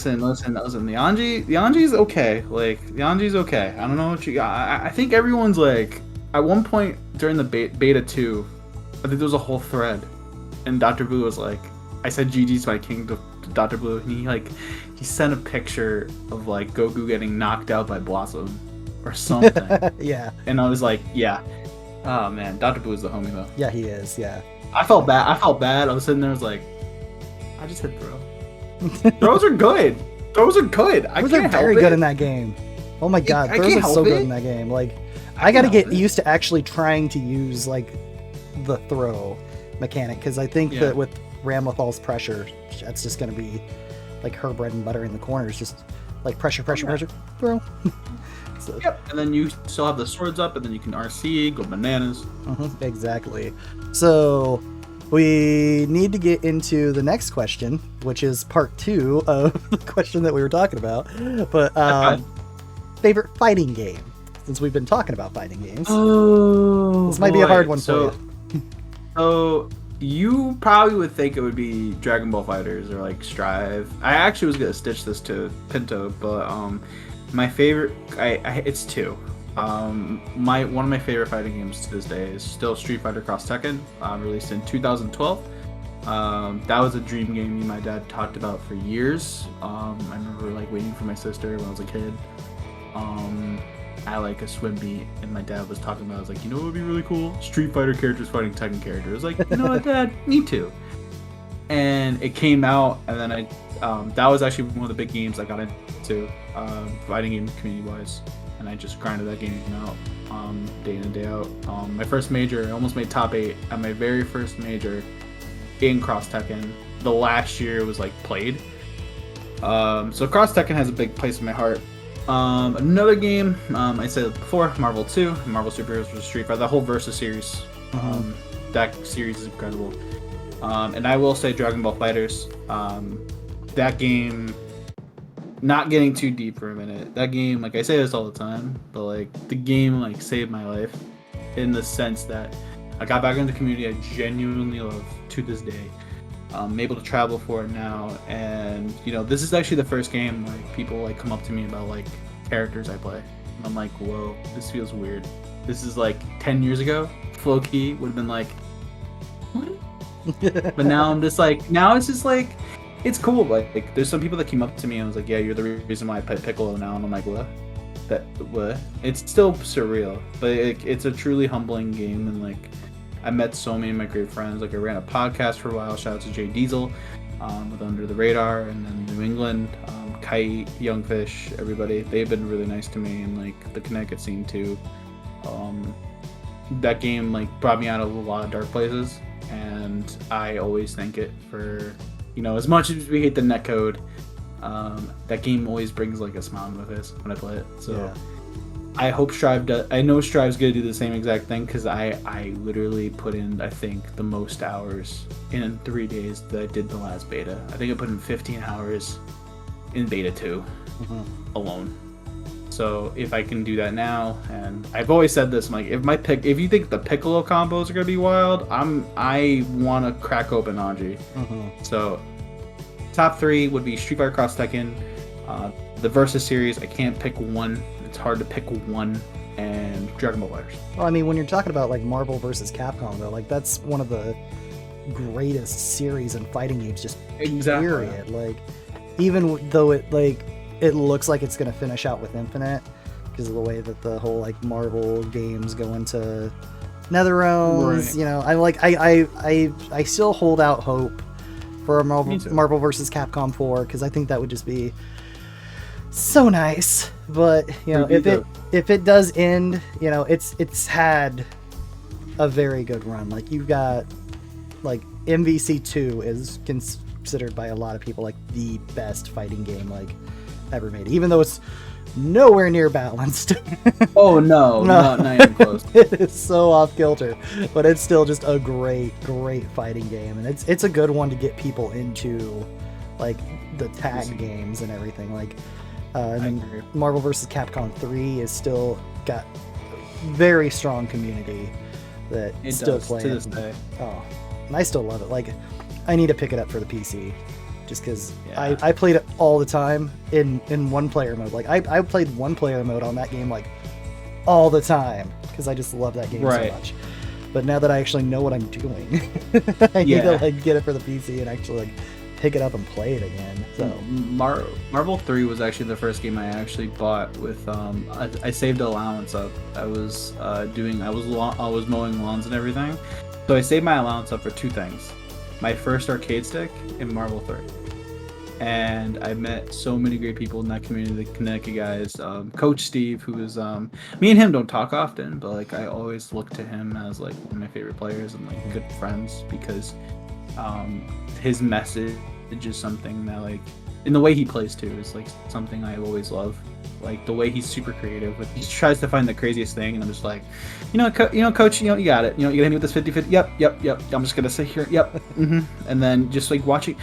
Anji's okay. The Anji's okay. I don't know what you got. I think everyone's like, at one point during the beta 2, I think there was a whole thread, and Dr. Blue was like, I said GG's my king to Dr. Blue, and he sent a picture of Goku getting knocked out by Blossom or something. Yeah. And I was like, yeah. Oh man, Dr. Blue is the homie though. Yeah, he is. Yeah. I felt bad. I was sitting there, I was like, I just hit throw. Throws are good. Throws are good. Throws are very good in that game. Oh my god, throws are so good in that game. I gotta get used to actually trying to use the throw mechanic, because I think that with Ramlethal's pressure, that's just gonna be her bread and butter in the corners. Just pressure, throw. So. Yep. And then you still have the swords up, and then you can RC, go bananas. Exactly. So we need to get into the next question, which is part 2 of the question that we were talking about. But favorite fighting game, since we've been talking about fighting games. Oh, this might be a hard one for you. So you probably would think it would be Dragon Ball Fighters or like Strive. I actually was gonna stitch this to Pinto, but my favorite, it's 2. One of my favorite fighting games to this day is still Street Fighter Cross Tekken, released in 2012. That was a dream game me and my dad talked about for years. I remember like waiting for my sister when I was a kid. At like a swim meet, and my dad was talking about, I was like, you know what would be really cool? Street Fighter characters fighting Tekken characters. I was like, you know what, Dad? Me too. And it came out, and then that was actually one of the big games I got into, fighting game community-wise, and I just grinded that game out, day in and day out. My first major, I almost made top 8 at my very first major in Cross Tekken. The last year was like played. So Cross Tekken has a big place in my heart. Another game, I said before, Marvel 2, Marvel Superheroes vs. Street Fighter, the whole Versus series. That series is incredible. And I will say Dragon Ball Fighters, that game, not getting too deep for a minute, that game, like I say this all the time, but like the game like saved my life in the sense that I got back into the community I genuinely love to this day. I'm able to travel for it now, and you know, this is actually the first game like people like come up to me about like characters I play, and I'm like, whoa, this feels weird. This is like 10 years ago, Flokey would have been like, what? But now I'm just like, now it's just like, it's cool. Like there's some people that came up to me and was like, yeah, you're the reason why I play Piccolo now, and I'm like, what? What? It's still surreal, but it's a truly humbling game, and like I met so many of my great friends. Like I ran a podcast for a while. Shout out to Jay Diesel with Under the Radar, and then New England, Kite, Youngfish, everybody. They've been really nice to me, and like the Connecticut scene too. That game like brought me out of a lot of dark places, and I always thank it for, you know, as much as we hate the netcode, that game always brings like a smile on my face when I play it. So. Yeah. I hope Strive does. I know Strive's gonna do the same exact thing, because I literally put in, I think, the most hours in 3 days that I did the last beta. I think I put in 15 hours in beta 2 alone. So if I can do that now, and I've always said this, I'm like, if you think the Piccolo combos are gonna be wild, I want to crack open Anji. So top 3 would be Street Fighter Cross Tekken, the Versus series. I can't pick one. It's hard to pick one, and Dragon Ball Fighters. Well, I mean, when you're talking about like Marvel versus Capcom, though, like that's one of the greatest series in fighting games, just period. Like, even though it looks like it's gonna finish out with Infinite because of the way that the whole like Marvel games go into NetherRealms, right. You know, I still hold out hope for a Marvel versus Capcom 4, because I think that would just be so nice. But you know, if it does end, you know, it's had a very good run. Like you've got like MVC2 is considered by a lot of people like the best fighting game like ever made, even though it's nowhere near balanced. Oh no, not even close. It is so off kilter, but it's still just a great fighting game, and it's a good one to get people into like the tag games and everything. Like Marvel vs. Capcom 3 is still got very strong community that still plays to this day. Oh, and I still love it. Like, I need to pick it up for the PC, just because I played it all the time in one player mode. Like I played one player mode on that game like all the time because I just love that game so much. But now that I actually know what I'm doing, I need to like get it for the PC and actually like pick it up and play it again. So Marvel 3 was actually the first game I actually bought with I saved allowance up. I was mowing lawns and everything. So I saved my allowance up for 2 things. My first arcade stick and Marvel 3. And I met so many great people in that community, the Connecticut guys. Coach Steve, who is me and him don't talk often, but like I always look to him as like one of my favorite players and like good friends, because his message is something that like and the way he plays too is like something I always love. Like the way he's super creative. He just tries to find the craziest thing, and I'm just like, coach, you got it. You gonna hit me with this 50-50. Yep. I'm just gonna sit here. Yep. And then just like watching.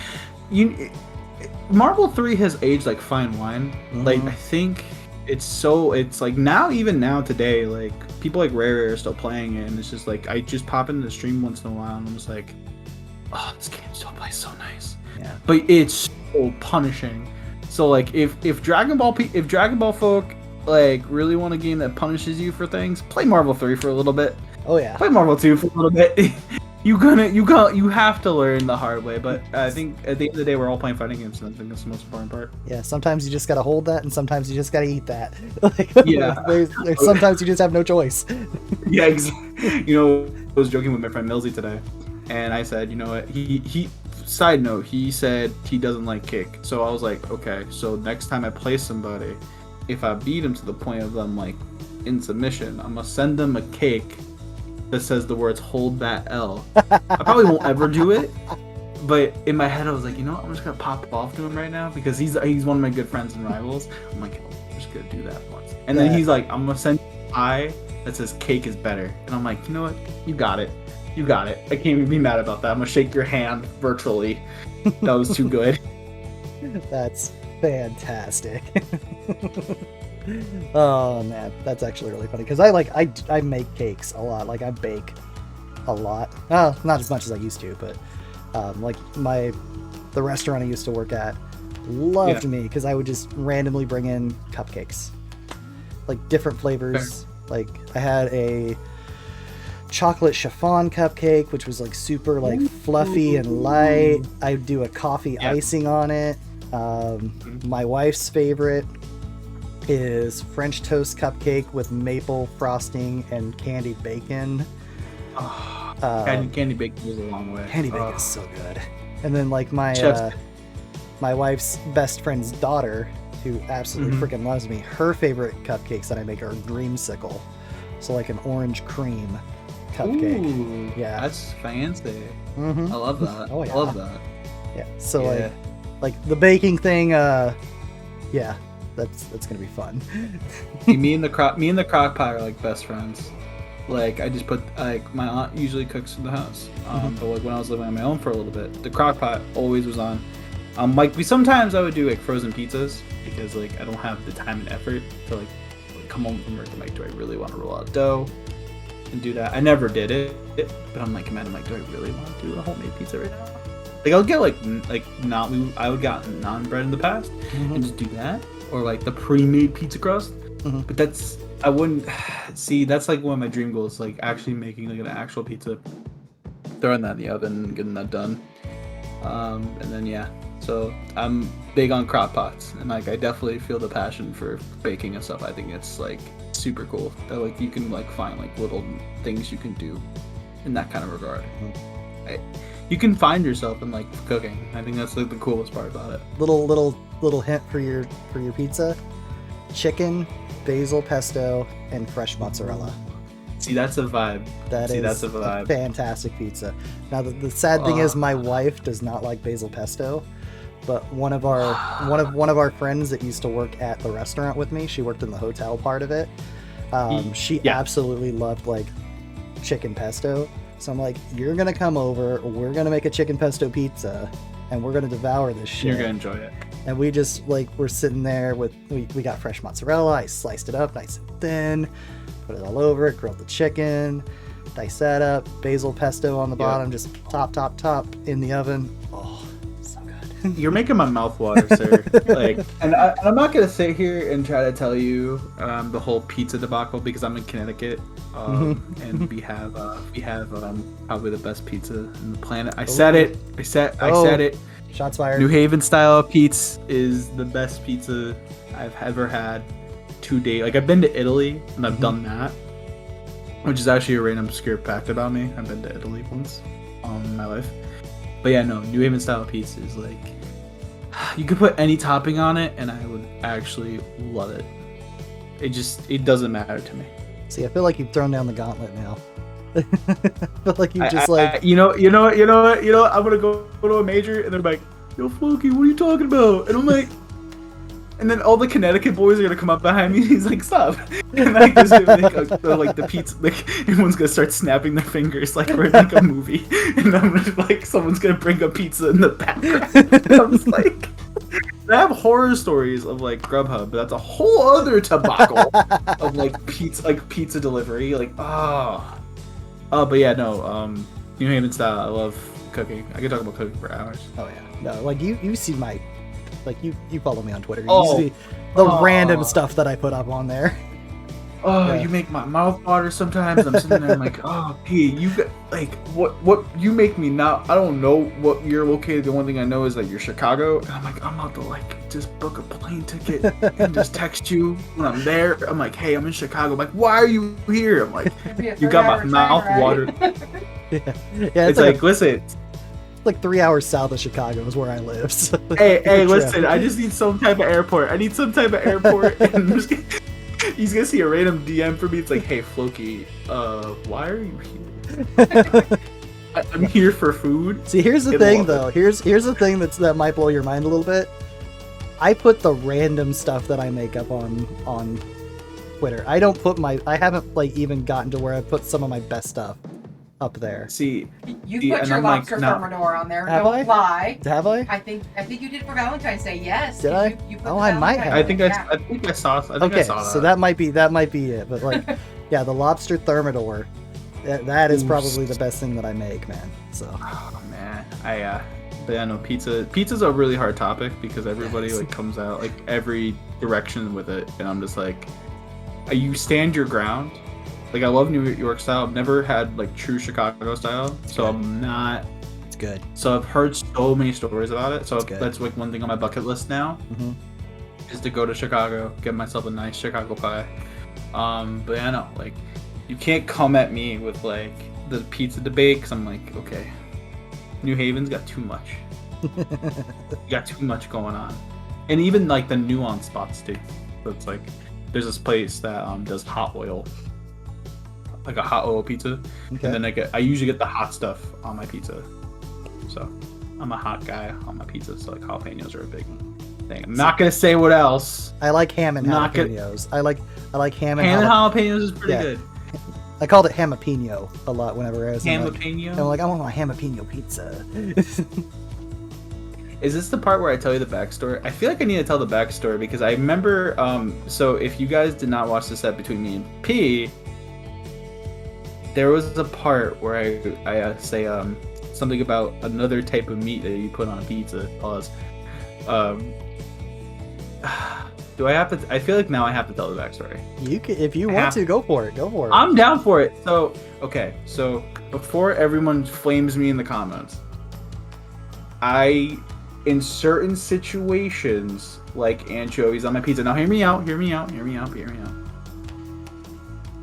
Marvel 3 has aged like fine wine. Like I think it's like even now today, like people like Rare are still playing it, and it's just like I just pop into the stream once in a while, and I'm just like, oh, this game still plays so nice. Yeah. But it's so punishing. So like if Dragon Ball folk like really want a game that punishes you for things, play Marvel 3 for a little bit. Oh yeah. Play Marvel 2 for a little bit. you have to learn the hard way. But I think at the end of the day, we're all playing fighting games, and I think that's the most important part. Yeah. Sometimes you just gotta hold that, and sometimes you just gotta eat that. Yeah. there's sometimes you just have no choice. Yeah. Exactly. I was joking with my friend Millsy today, and I said, you know what, he. Side note, he said he doesn't like kick. So I was like, okay, so next time I play somebody, if I beat him to the point of them like in submission, I'm gonna send them a cake that says the words "hold that L." I probably won't ever do it, but in my head I was like, you know what, I'm just gonna pop off to him right now because he's one of my good friends and rivals. I'm like, I'm just gonna do that once. And then he's like, I'm gonna send you an I that says "cake is better," and I'm like, you know what, you got it. You got it. I can't even be mad about that. I'm gonna shake your hand virtually. That was too good. That's fantastic. Oh man, that's actually really funny because I make cakes a lot. Like I bake a lot. Not as much as I used to, but like the restaurant I used to work at loved me because I would just randomly bring in cupcakes, like different flavors. Like I had a chocolate chiffon cupcake, which was like super like fluffy and light. I'd do a coffee icing on it. My wife's favorite is French toast cupcake with maple frosting and candied bacon. Candy bacon goes a long way. Candy bacon is so good. And then like my wife's best friend's daughter, who absolutely freaking loves me, her favorite cupcakes that I make are dreamsicle. So like an orange cream cupcake. Ooh, yeah, that's fancy. I love that. Oh yeah, I love that. Yeah. So like the baking thing. Yeah, that's gonna be fun. me and the crock pot are like best friends. Like I just put like my aunt usually cooks in the house. But like when I was living on my own for a little bit, the crock pot always was on. Like sometimes I would do like frozen pizzas because like I don't have the time and effort to like come home from work and like, do I really want to roll out dough and do that? I never did it, but I'm like, man, do I really want to do a homemade pizza right now? Like I'll get I would get naan bread in the past and just do that, or like the pre-made pizza crust. But I wouldn't see. That's like one of my dream goals, like actually making like an actual pizza, throwing that in the oven, and getting that done. And then so I'm big on crock pots, and like I definitely feel the passion for baking and stuff. I think it's like super cool that like you can like find like little things you can do in that kind of regard. You can find yourself in like cooking. I think that's like the coolest part about it. Little hint for your pizza: chicken, basil pesto, and fresh mozzarella. See, that's a vibe. That's a vibe. Fantastic pizza. Now the sad thing is my wife does not like basil pesto, but one of our friends that used to work at the restaurant with me, she worked in the hotel part of it. She absolutely loved like chicken pesto. So I'm like, you're gonna come over, we're gonna make a chicken pesto pizza, and we're gonna devour this shit. You're gonna enjoy it. And we just like we're sitting there with we got fresh mozzarella. I sliced it up nice and thin, put it all over it, grilled the chicken, dice that up, basil pesto on the bottom, just top in the oven. Oh, so good. You're making my mouth water, sir. Like, and I'm not gonna sit here and try to tell you the whole pizza debacle because I'm in Connecticut, and we have probably the best pizza in the planet. I said it. I said it. Shots fired. New Haven style pizza is the best pizza I've ever had to date. Like I've been to Italy and I've done that, which is actually a random obscure fact about me. I've been to Italy once in my life. But yeah, no, New Haven style pizza is like, you could put any topping on it and I would actually love it. It doesn't matter to me. See, I feel like you've thrown down the gauntlet now. I feel like you just you know what? I'm gonna go to a major and they're like, yo, Flokey, what are you talking about? And I'm like, and then all the Connecticut boys are gonna come up behind me. And he's like, "Stop!" And like, there's gonna be like the pizza, like everyone's gonna start snapping their fingers like we're in like a movie, and I'm just like, someone's gonna bring a pizza in the background. And I'm just like, I have horror stories of like Grubhub, but that's a whole other tobacco of like pizza delivery. Like, but yeah, no, New Haven style. I love cooking. I could talk about cooking for hours. Oh yeah, no, like you see my, like you follow me on Twitter. You Oh. see the random stuff that I put up on there. Oh, Yeah. you make my mouth water sometimes. I'm sitting there, I'm like, oh, P, you got like what you make me now. I don't know what you're located. The one thing I know is that you're Chicago, and I'm like, I'm about to like just book a plane ticket and just text you when I'm there. I'm like, hey, I'm in Chicago. I'm like, why are you here? I'm like, you got my mouth watered. Yeah, It's like, listen, like 3 hours south of Chicago is where I live. So hey, listen, I just need some type of airport. I need some type of airport, and I'm just he's gonna see a random DM for me. It's like, hey, Flokey, why are you here? I'm here for food. See, here's the thing, though. Here's the thing that might blow your mind a little bit. I put the random stuff that I make up on Twitter. I haven't like even gotten to where I put some of my best stuff up there. See, You See, put and your I'm like, lobster no. thermidor on there. Have Don't I? lie. Have I? I think you did for Valentine's Day. Yes. Did I? You put Oh, the I might have. I think Yeah. I think I saw. I think Okay, I saw that. so that might be it. But like, yeah, the lobster thermidor. That is Ooh. probably the best thing that I make, man. So Oh man, but yeah, no, pizza's a really hard topic because everybody Yes. like comes out like every direction with it, and I'm just like, you stand your ground. Like I love New York style. I've never had like true Chicago style, so I'm not. it's good. So I've heard so many stories about it. So That's good. that's like one thing on my bucket list now hmm is to go to Chicago, get myself a nice Chicago pie. But yeah, no, like you can't come at me with like the pizza debate because I'm like, okay, New Haven's got too much. You got too much going on, and even like the nuanced spots too. So it's like there's this place that does hot oil, like a hot oil pizza, Okay. and then I usually get the hot stuff on my pizza. So I'm a hot guy on my pizza, so like jalapenos are a big thing. I'm not gonna say what else. I like ham and Not good. jalapenos. I like ham and Ham and jalapeno. jalapenos is pretty Yeah. good. I called it hamapino a lot whenever I was in, like, Jalapeno. I'm like, I want my hamapino pizza. Is this the part where I tell you the backstory? I feel like I need to tell the backstory because I remember. So if you guys did not watch the set between me and P, there was a part where I say something about another type of meat that you put on a pizza. Pause. Do I have to? I feel like now I have to tell the backstory. You can, if you want to, go for it. Go for it. I'm down for it. So okay. So before everyone flames me in the comments, in certain situations, like anchovies on my pizza. Now, hear me out.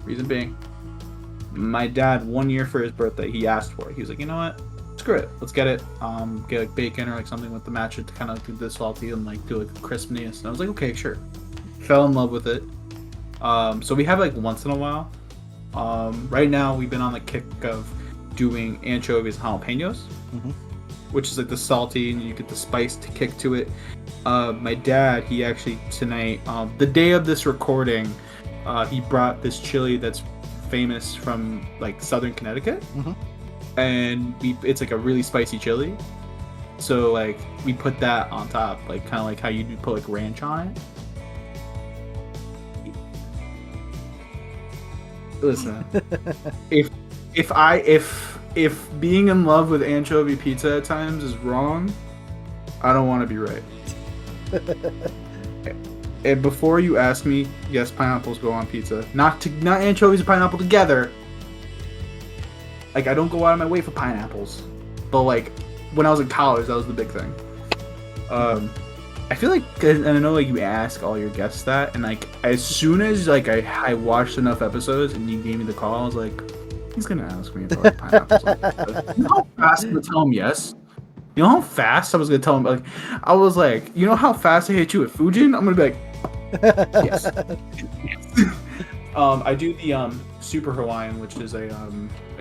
Reason being, my dad 1 year for his birthday, he asked for it. He was like, you know what? Screw it. Let's get it. Get like bacon or like something with the match it to kind of do the salty and like do like crispness. And I was like, okay, sure. Fell in love with it. So we have like once in a while. Right now we've been on the kick of doing anchovies and jalapenos. Mhm. Which is like the salty and you get the spice to kick to it. My dad, he actually tonight, the day of this recording, he brought this chili that's famous from like southern Connecticut, Mhm. and it's like a really spicy chili. So like we put that on top, like kind of like how you do put like ranch on it. Listen, if being in love with anchovy pizza at times is wrong, I don't want to be right. And before you ask me, yes, pineapples go on pizza. Not anchovies and pineapple together. Like I don't go out of my way for pineapples, but like when I was in college, that was the big thing. I feel like, and I know like you ask all your guests that, and like as soon as like I watched enough episodes and you gave me the call, I was like, he's gonna ask me about pineapples. You know how fast I'm gonna tell him yes? You know how fast I was gonna tell him? Like, I was like, you know how fast I hit you at Fujin? I'm gonna be like, yes. Yes. I do the super Hawaiian, which is I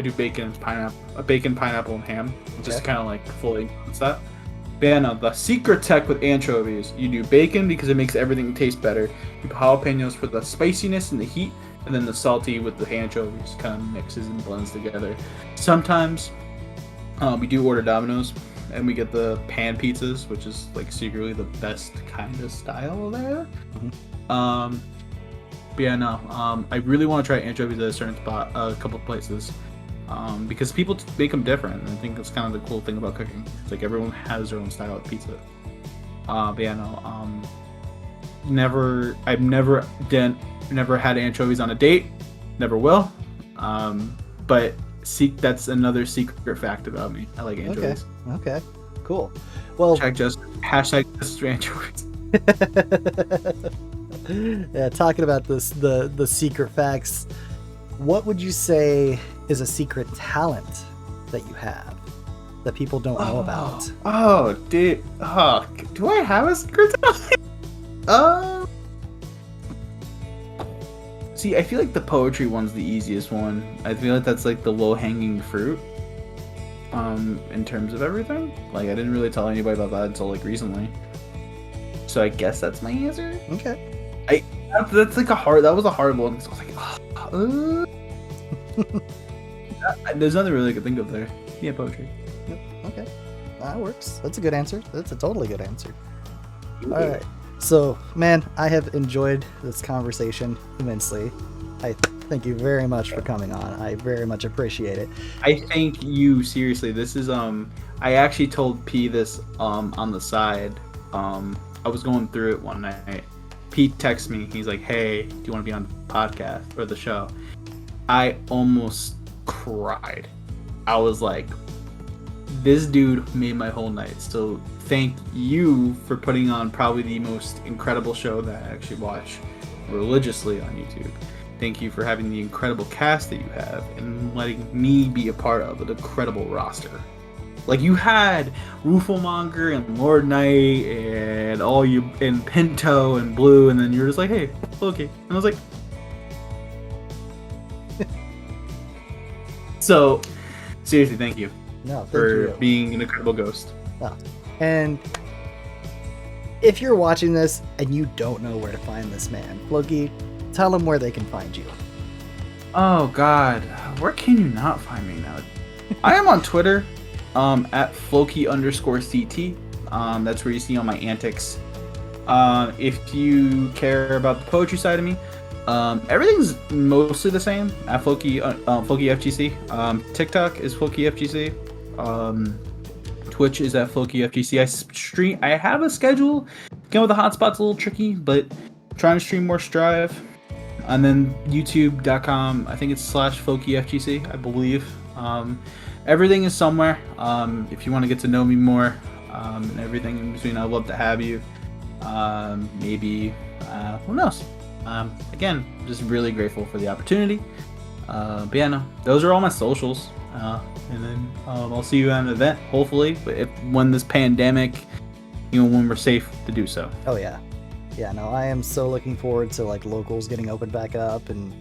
do bacon, pineapple, and ham, just Okay. kind of like fully influence that. Banana, the secret tech with anchovies. You do bacon because it makes everything taste better. You put jalapenos for the spiciness and the heat, and then the salty with the anchovies kind of mixes and blends together. Sometimes we do order Domino's, and we get the pan pizzas, which is like secretly the best kind of style there. Mm-hmm. But yeah, no. I really want to try anchovies at a certain spot, a couple places. Because people make them different, and I think that's kind of the cool thing about cooking. It's like everyone has their own style of pizza. But yeah, no, I've never had anchovies on a date, never will. But that's another secret fact about me. I like anchovies. Okay, cool. Well, Hashtag just anchovies. Yeah, talking about the secret facts. What would you say is a secret talent that you have that people don't know about? Oh, dude. Oh, do I have a secret talent? See, I feel like the poetry one's the easiest one. I feel like that's like the low-hanging fruit. In terms of everything. Like, I didn't really tell anybody about that until like recently. So I guess that's my answer. Okay. That's like that was a hard one. So I was like, there's nothing really I could think of there. Yeah, poetry. Yep. Okay. That works. That's a good answer. That's a totally good answer. All right. So, man, I have enjoyed this conversation immensely. I thank you very much for coming on. I very much appreciate it. I thank you, seriously. This is I actually told P this on the side. I was going through it one night. P texts me. He's like, "Hey, do you want to be on the podcast or the show?" I almost cried. I was like, this dude made my whole night. So thank you for putting on probably the most incredible show that I actually watch religiously on YouTube. Thank you for having the incredible cast that you have and letting me be a part of an incredible roster. Like, you had Rufomonger and Lord Knight and Pinto and Blue, and then you're just like, hey, okay. And I was like, so, seriously, thank you for being an incredible ghost. Oh. And if you're watching this and you don't know where to find this man, Flokey, tell them where they can find you. Oh, God. Where can you not find me now? I am on Twitter at Flokey_CT. That's where you see all my antics. If you care about the poetry side of me, everything's mostly the same at Flokey FGC. TikTok is Flokey FGC. Twitch is at Flokey FGC. I have a schedule. Again, with the hotspot's a little tricky, but trying to stream more Strive. And then YouTube.com, I think it's /Flokey FGC, I believe. Everything is somewhere. If you want to get to know me more, and everything in between, I'd love to have you. Maybe, who knows? Again, just really grateful for the opportunity. But yeah, no, those are all my socials. And then I'll see you at an event, hopefully, when this pandemic, when we're safe to do so. Oh yeah. Yeah, no, I am so looking forward to like locals getting opened back up and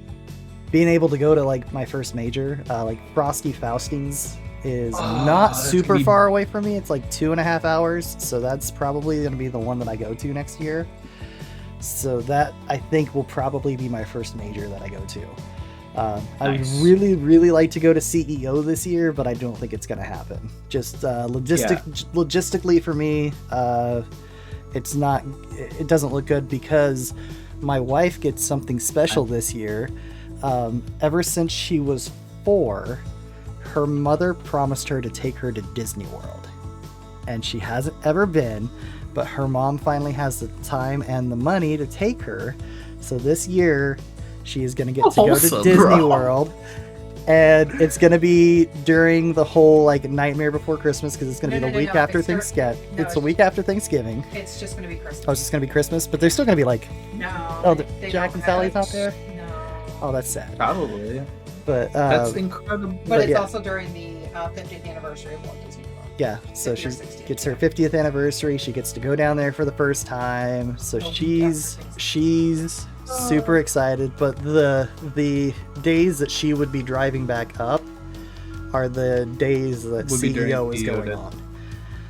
being able to go to like my first major. Like Frosty Faustings is not super far away from me. It's like 2.5 hours, so that's probably going to be the one that I go to next year. So that, I think, will probably be my first major that I go to. Nice. I would really, really like to go to CEO this year, but I don't think it's going to happen. Just logistically for me, it doesn't look good because my wife gets something special this year. Ever since she was 4, her mother promised her to take her to Disney World, and she hasn't ever been, but her mom finally has the time and the money to take her. So this year she is going to get to go to Disney World, and it's going to be during the whole like Nightmare Before Christmas, because it's going to be the week after Thanksgiving. It's the week after Thanksgiving. It's just going to be Christmas. Oh, it's just going to be Christmas, but they're still going to be like, no. Oh, Jack and Sally's out there. No. Oh, that's sad. Probably. But that's incredible. But it's also during the 50th anniversary of Walt Disney World. Yeah, so she gets her 50th anniversary. She gets to go down there for the first time. So she's super excited. But the days that she would be driving back up are the days that CEO is going on.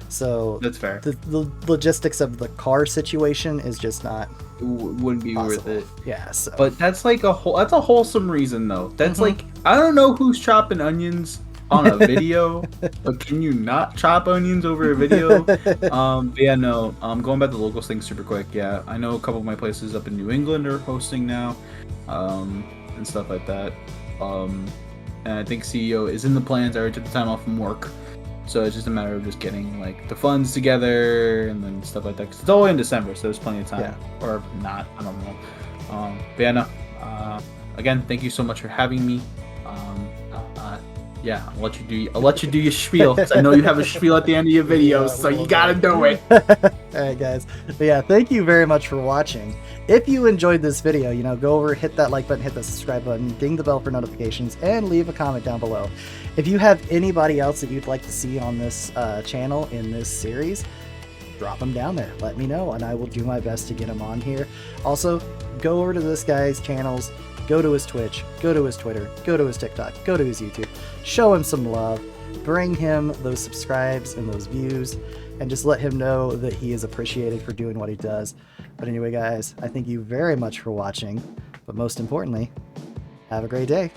So That's fair. the logistics of the car situation is just not Wouldn't be possible. worth it. Yeah. So. But that's like that's a wholesome reason though. That's Mhm. like, I don't know who's chopping onions on a video, but can you not chop onions over a video? But yeah, no. Going back to the locals thing super quick. Yeah, I know a couple of my places up in New England are hosting now, and stuff like that. And I think CEO is in the plans. I already took the time off from work, so it's just a matter of just getting like the funds together and then stuff like that. 'Cause it's all in December, so there's plenty of time. Yeah. Or not, I don't know. But yeah, no. Again, thank you so much for having me. Yeah, I'll let you do your spiel, 'cause I know you have a spiel at the end of your videos, so you gotta do it. Alright guys, but yeah, thank you very much for watching. If you enjoyed this video, go over, hit that like button, hit the subscribe button, ding the bell for notifications, and leave a comment down below. If you have anybody else that you'd like to see on this channel in this series, drop them down there. Let me know, and I will do my best to get them on here. Also, go over to this guy's channels, go to his Twitch, go to his Twitter, go to his TikTok, go to his YouTube, show him some love, bring him those subscribes and those views, and just let him know that he is appreciated for doing what he does. But anyway, guys, I thank you very much for watching, but most importantly, have a great day.